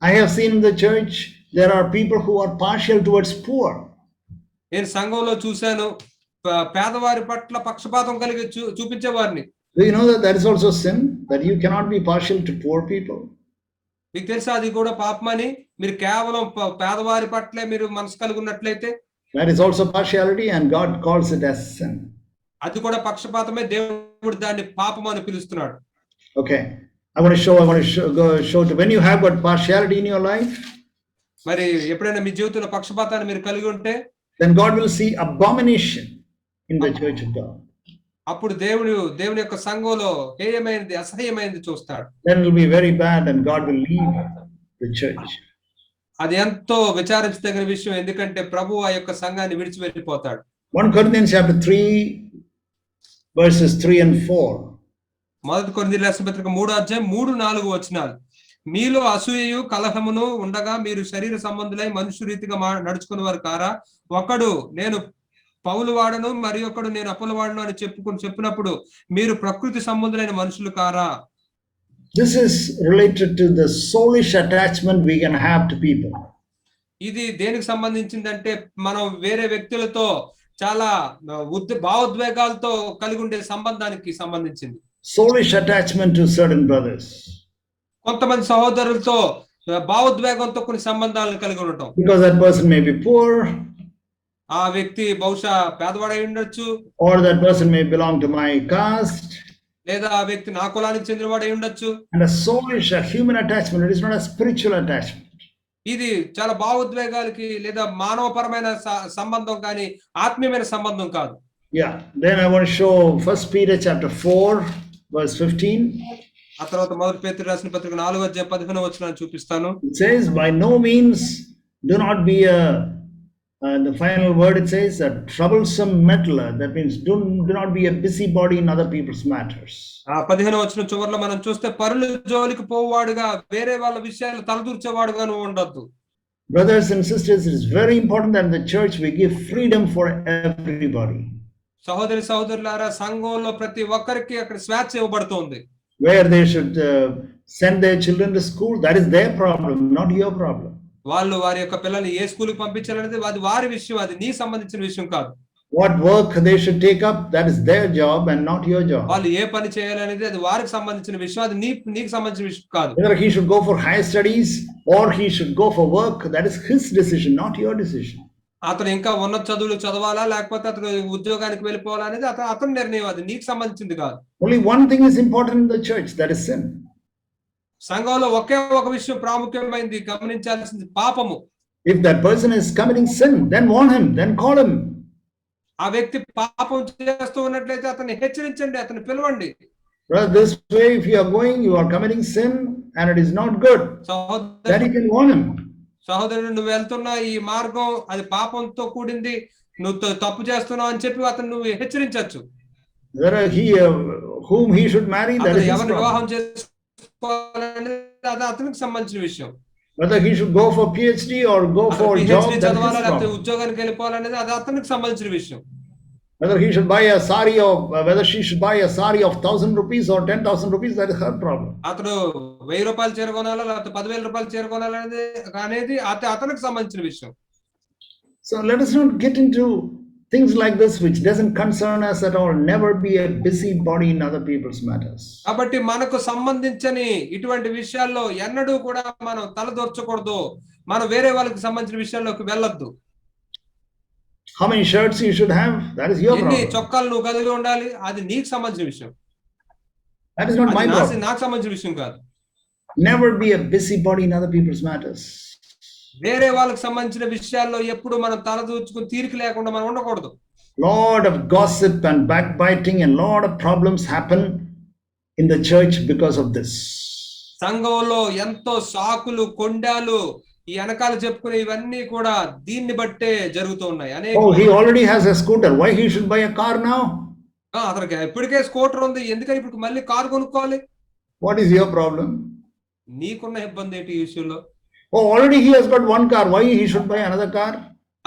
I have seen in the church there are people who are partial towards poor. నేను సంఘంలో చూశాను, పేదవారి పట్ల పక్షపాతం కలిగి చూపించే వారిని. Do you know that that is also sin, that you cannot be partial to poor people? మీకు తెలుసా అది కూడా పాపమని? మీరు కేవలం పేదవారి పట్లే మీరు మనసు కలిగి ఉన్నట్లయితే that is also partiality, and God calls it as sin. అది కూడా పక్షపాతమే, దేవుడు దాన్ని పాపం అని పిలుస్తున్నాడు. Okay, I want to show to when you have got partiality in your life, మరి ఎప్పుడైనా మీ జీవితంలో పక్షపాతాన్ని మీరు కలిగి ఉంటే, then God will see abomination in the church of God. అప్పుడు దేవుని యొక్క సంఘంలో హేయమైనది, అసహ్యమైనది చూస్తాడు. Then it will be very bad and God will leave the church. అది ఎంతో విచారించదగిన విషయం, ఎందుకంటే ప్రభువు ఆ యొక్క సంఘాన్ని విడిచి వెళ్ళిపోతాడు. 1 Corinthians chapter 3 verses 3 and 4. మొదటి కొరింథీయులకు రాసిన పత్రిక 3:3-4 వచనాలు. మీలో అసూయయు కలహమును ఉండగా మీరు శరీర సంబంధులై మనుష్య రీతిగా నడుచుకునే వారు కారా? ఒకడు నేను పౌలు వాడను, మరి ఒకడు నేను అపోలు వాడను అని చెప్పినప్పుడు మీరు ప్రకృతి సంబంధులైన మనుషులు కారా? This is related to the soulish attachment we can have to people. ఇది దేనికి సంబంధించిందంటే, మనం వేరే వ్యక్తులతో చాలా భావోద్వేగాలతో కలిగి ఉండే సంబంధానికి సంబంధించింది. Soulish attachment to certain brothers. కొంతమంది సహోదరులతో భావోద్వేగంతో కొన్ని సంబంధాలను కలిగి ఉండటం. Because that person may be poor, ఆ వ్యక్తి బహుశా పేదవాడై ఉండొచ్చు, or that person may belong to my caste, లేదా ఆ వ్యక్తి నా కులానికి చెందినవాడై ఉండొచ్చు. And a soulish, a human attachment, it is not a spiritual attachment. ఇది చాలా భావోద్వేగాలకి లేదా మానవపరమైన సంబంధం కానీ ఆత్మీయమైన సంబంధం కాదు. Yeah, then I want to show 1 Peter chapter 4 verse 15. ఆ తర్వాత మొదటి పేతురు రాసిన పత్రిక 4:15 వచనాన్ని చూపిస్తాను. It says, by no means do not be the final word, it says, a troublesome meddler. That means do not be a busybody in other people's matters. ఆ 15వ వచనం చివరిలో మనం చూస్తే, పరుల జోలికి పోవాడుగా, వేరే వాళ్ళ విషయాలు తలదూర్చేవాడుగా నువ్వు ఉండొద్దు. Brothers and sisters, it is very important that in the church we give freedom for everybody. సహోదరులారా, సంఘంలో ప్రతి ఒక్కరికి అక్కడ స్వేచ్ఛ ఇవ్వబడుతుంది. Where they should send their children to school, that is their problem, not your problem. వాళ్ళు వారి యొక్క పిల్లల్ని ఏ స్కూల్కి పంపించాలనేది అది వారి విషయం, అది నీ సంబంధించిన విషయం కాదు. What work they should take up, that is their job and not your job. వాళ్ళు ఏ పని చేయాలనేది అది వారికి సంబంధించిన విషయం, అది నీకు సంబంధించిన విషయం కాదు. Whether he should go for higher studies or he should go for work, that is his decision, not your decision. అతను ఇంకా ఉన్నత చదువులు చదవాలా, లేకపోతే అతను ఉద్యోగానికి వెళ్ళిపోవాలా అనేది అతని నిర్ణయం, అది నీకు సంబంధించింది కాదు. Only one thing is important in the church, that is sin. సంఘంలో ఒకే ఒక విషయం ప్రాముఖ్యమైనది, గమనించాల్సింది పాపము. If that person is committing sin, then warn him, then call him. ఆ వ్యక్తి పాపం చేస్తూ ఉన్నట్లయితే అతన్ని హెచ్చరించండి, అతన్ని పిలవండి. Brother, this way if you are going, you are committing sin and it is not good. Then you can warn him. సహోదరుడు, నువ్వు వెళ్తున్న ఈ మార్గం అది పాపంతో కూడింది, నువ్వు తప్పు చేస్తున్నావు అని చెప్పి అతను నువ్వు హెచ్చరించవచ్చు. Whom he should marry, that is his ఎవరిని వివాహం problem. చేసుకోవాలనేది అది అతనికి సంబంధించిన విషయం. Whether he should go for PhD or go for job, that is his చదవాలా లేకపోతే problem. ఉద్యోగానికి వెళ్ళిపోవాలనేది అది అతనికి సంబంధించిన విషయం. Whether he should buy a sari or whether she should buy a sari of 1,000 rupees or 10,000 rupees, that is her problem. అతడు 1000 రూపాయలు చీర కొనాలా లేకపోతే 10,000 రూపాయలు చీర కొనాలా అనేది అతనికి సంబంధించిన విషయం. So let us not get into things like this which doesn't concern us at all. Never be a busybody in other people's matters. కాబట్టి మనకు సంబంధించని ఇటువంటి విషయాల్లో ఎన్నడూ కూడా మనం తలదూర్చకూడదు. మనం వేరే వాళ్ళకి సంబంధించిన విషయాల్లోకి వెళ్ళొద్దు. How many shirts you should have? That is your ఎన్ని problem. చొక్కాలు నువ్వు కలిగి ఉండాలి, అది నీకు సంబంధించిన విషయం. That is not my problem. నాకు సంబంధించిన విషయం కాదు. Never be a busybody in other people's matters. వేరే వాళ్ళకి సంబంధించిన విషయాల్లో ఎప్పుడు మనం తలదూర్చుకుని తీరిక లేకుండా మనం ఉండకూడదు. Lot of gossip and backbiting and lot of problems happen in the church because of this. సంఘంలో ఎంతో సాకులు కొండాలు ఈ వెనకాల చెప్పుకునే ఇవన్నీ కూడా దీన్ని బట్టే జరుగుతూ ఉన్నాయి. Oh, he already has a scooter. Why he should buy a car now? అతనికి ఇప్పటికే స్కూటర్ ఉంది, ఎందుకని ఇప్పుడు మళ్ళీ కారు కొనుక్కోవాలి? What is your problem? నీకున్న ఇబ్బంది ఏంటి ఈ విషయంలో? Oh, already he has got one car. Why he should buy another car?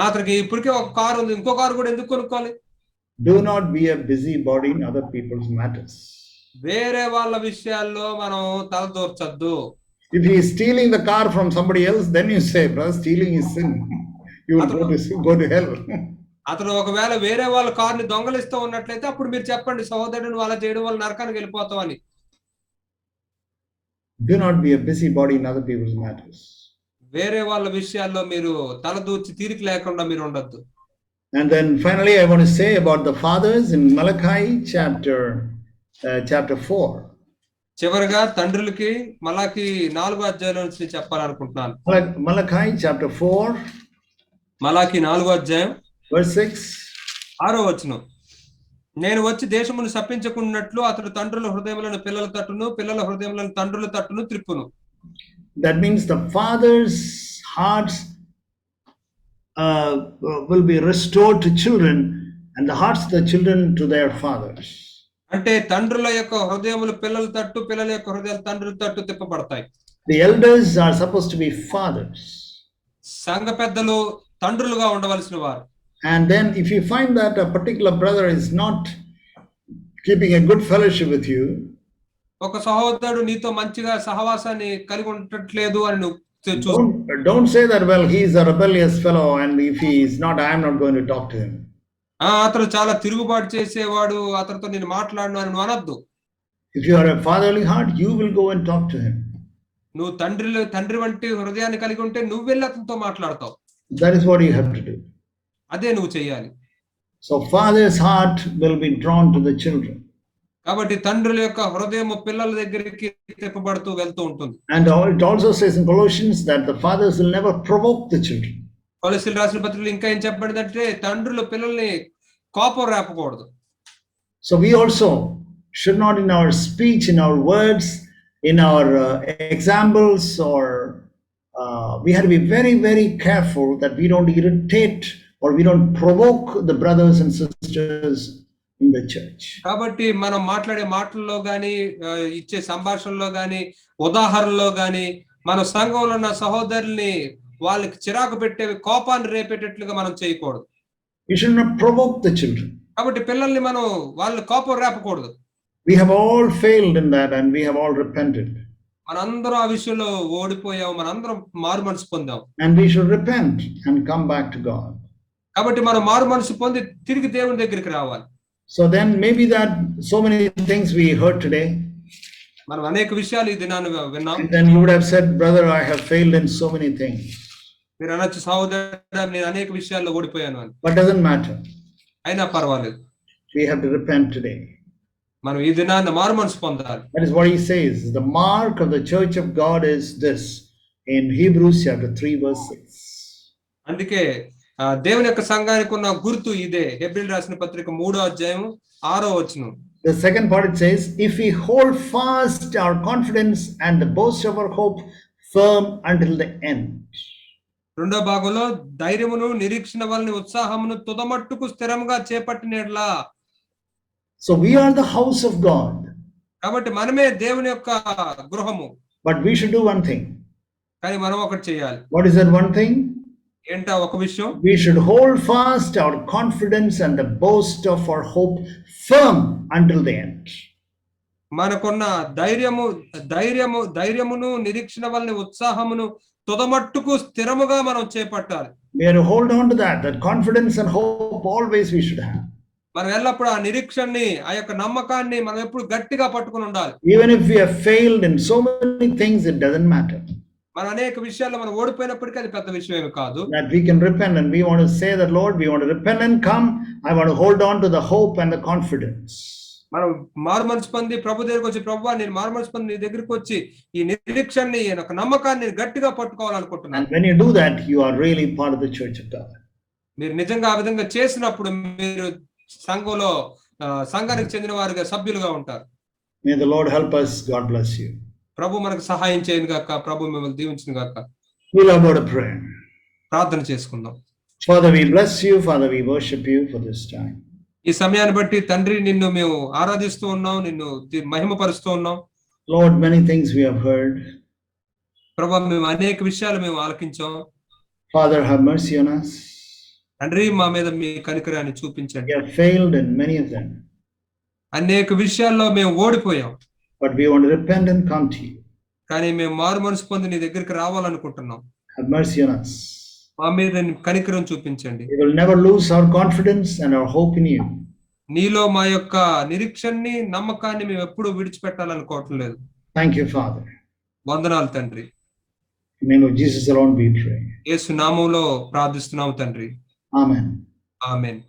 అతనికి ఇప్పటికే ఒక కారు ఉంది, ఇంకో కారు కూడా ఎందుకు కొనుక్కోవాలి? Do not be a busybody in other people's matters. వేరే వాళ్ళ విషయాల్లో మనం తలదూర్చొద్దు. If he is stealing the car from somebody else, then you say, brother, stealing is sin. You will go to hell. అతను ఒకవేళ వేరే వాళ్ళ కార్ని దొంగలిస్తూ ఉన్నట్లయితే అప్పుడు మీరు చెప్పండి, సహోదరుడు నువ్వు అలా చేయడం వల్ల నరకానికి వెళ్ళిపోతావు అని. Do not be a busybody in other people's matters. వేరే వాళ్ళ విషయాల్లో మీరు తలదూర్చి తీరిక లేకుండా మీరు ఉండొద్దు. And then finally I want to say about the fathers in Malachi chapter 4. చివరిగా తండ్రులకి మలాకి 4వ అధ్యాయం నుంచి చెప్పాలనుకుంటున్నాను. Malachi chapter 4. మలాకి 4వ అధ్యాయం verse 6. 6వ వచనం. నేను వచ్చి దేశమును శపించకున్నట్లు అతడు తండ్రుల హృదయములను పిల్లల తట్టును, పిల్లల హృదయములను తండ్రుల తట్టును త్రిప్పును. That means the fathers' hearts will be restored to children and the hearts of the children to their fathers. అంటే తండ్రుల యొక్క హృదయములు పిల్లల తట్టు, పిల్లల యొక్క హృదయాలు తండ్రుల తట్టు తిప్పబడతాయి. The elders are supposed to be fathers. సంఘ పెద్దలు తండ్రులుగా ఉండవలసిన వారు. And then if you find that a particular brother is not keeping a good fellowship with you, ఒక సహోదరుడు నీతో మంచిగా సహవాసాన్ని కలిగి ఉండట్లేదు అని నువ్వు don't say that, well, he is a rebellious fellow and if he is not, I am not going to talk to him. అతను చాలా తిరుగుబాటు చేసేవాడు, అతనితో నేను మాట్లాడను అని నువ్వు అనొద్దు. If you are a fatherly heart, you will go and talk to him. నువ్వు తండ్రి వంటి హృదయాన్ని కలిగి ఉంటే నువ్వు వెళ్ళి అతనితో మాట్లాడతావు. That is what you have to do. అదే నువ్వు చేయాలి. So father's heart will be drawn to the children. కాబట్టి తండ్రుల యొక్క హృదయం పిల్లల దగ్గరికి తిప్పబడుతూ వెళ్తూ ఉంటుంది. And it also says in Colossians that the fathers will never provoke the children. కొలస్సీయులకు రాసిన పత్రికలో ఇంకా ఏం చెప్పబడిందంటే తండ్రులు పిల్లల్ని కోపం రేపకూడదు. So we also should not in our speech, in our words, in our examples, or we have to be very, very careful that we don't irritate or we don't provoke the brothers and sisters in the church. కాబట్టి మనం మాట్లాడే మాటల్లో గాని, ఇచ్చే సంభాషణలో గాని, ఉదాహరణలో గాని మన సంఘంలో ఉన్న సహోదరుల్ని వాళ్ళకి చిరాకు పెట్టేవి, కోపాన్ని రేపేటట్లుగా మనం చేయకూడదు. We should not provoke the children. కాబట్టి పిల్లల్ని మనం వాళ్ళ కోపం రేపకూడదు. We have all failed in that and we have all repented. మనందరం ఆ విషయంలో ఓడిపోయాం, మనందరం మారు మనసు పొందాం. And we should repent and come back to God. కాబట్టి మనం మారు మనసు పొంది తిరిగి దేవుని దగ్గరికి రావాలి. So then maybe that so many things we heard today. మనం అనేక విషయాలు ఈ దినాన్ని విన్నాం. And then you would have said, brother, I have failed in so many things. మీరు అనొచ్చు, సహోదరుడా నేను అనేక విషయాల్లో ఓడిపోయాను అని. But doesn't matter. అయినా పర్వాలేదు. We have to repent today. మనం ఈ దినాన్ని మారు మనసు పొందాలి. That is what he says. The mark of the church of God is this in Hebrews chapter 3 verse 6. అందుకే దేవుని యొక్క సంఘానికి ఉన్న గుర్తు ఇదే. హెబ్రీయులకు రాసిన పత్రిక 3వ అధ్యాయం 6వ వచనం. The second part it says, if we hold fast our confidence and the boast of our hope firm until the end. రెండో భాగంలో ధైర్యమును, నిరీక్షణ వలన ఉత్సాహమును తుదమట్టుకు స్థిరంగా చేపట్టినట్లా. So we are the house of God. కాబట్టి మనమే దేవుని యొక్క గృహము. But we should do one thing. కానీ మనం ఒకటి చేయాలి. What is that one thing? ఏంటా ఒక విషయం? We should hold fast our confidence and the boast of our hope firm until the end. మనకున్న ధైర్యమును నిరీక్షణ వలన ఉత్సాహమును తుదమట్టుకు స్థిరముగా మనం చేపట్టాలి. We have to hold on to that confidence and hope always we should have. మనం ఎల్లప్పుడూ ఆ నిరీక్షణని, ఆ యొక్క నమ్మకాన్ని మనం ఎప్పుడు గట్టిగా పట్టుకుని ఉండాలి. Even if we have failed in so many things, it doesn't matter. మనం అనేక విషయాల్లో మనం ఓడిపోయినప్పటికీ అది పెద్ద విషయమే కాదు. That we can repent and we want to say that, Lord, we want to repent and come. I want to hold on to the hope and the confidence. మనం మారుమనసు పొంది ప్రభు దగ్గరికి వచ్చి, ప్రభువా నేను మారుమనసు పొంది నీ దగ్గరికి వచ్చి ఈ నిరీక్షణని, ఒక నమ్మకాన్ని గట్టిగా పట్టుకోవాలనుకుంటున్నాను. And when you do that, you are really part of the church of God. మీరు నిజంగా ఆ విధంగా చేసినప్పుడు మీరు సంఘానికి చెందిన వారుగా, సభ్యులుగా ఉంటారు. May the Lord help us. God bless you. ప్రభు మనకు సహాయం చేయను గాక, ప్రభు మిమ్మల్ని దీవించును గాక. We'll have a prayer. ప్రార్థన చేసుకుందాం. Father, we bless you. Father, we worship you for this time. ఈ సమయాన్ని బట్టి తండ్రి నిన్ను మేము ఆరాధిస్తూ ఉన్నాం, నిన్ను మహిమపరుస్తూ ఉన్నాం. Lord, many things we have heard. ప్రభు మేము అనేక విషయాలు మేము ఆలకించాం. Father, have mercy on us. తండ్రి మా మీద మీ కనికరాన్ని చూపించండి. We have failed in many of them. అనేక విషయాల్లో మేము ఓడిపోయాం. But we want to repent and come to you. కానీ మేము మారు మనసు పొంది నీ దగ్గరికి రావాలనుకుంటున్నాం. Have mercy on us. మా మీద కనికరం చూపించండి. We will never lose our confidence and our hope in you. నీలో మా యొక్క నిరీక్షణని, నమ్మకాన్ని మేము ఎప్పుడూ విడిచిపెట్టాలనుకోవటం లేదు. Thank you, Father. వందనాలు తండ్రి. In the name of Jesus alone we pray. యేసు నామములో ప్రార్థిస్తున్నాము తండ్రి. Amen. ఆమేన్.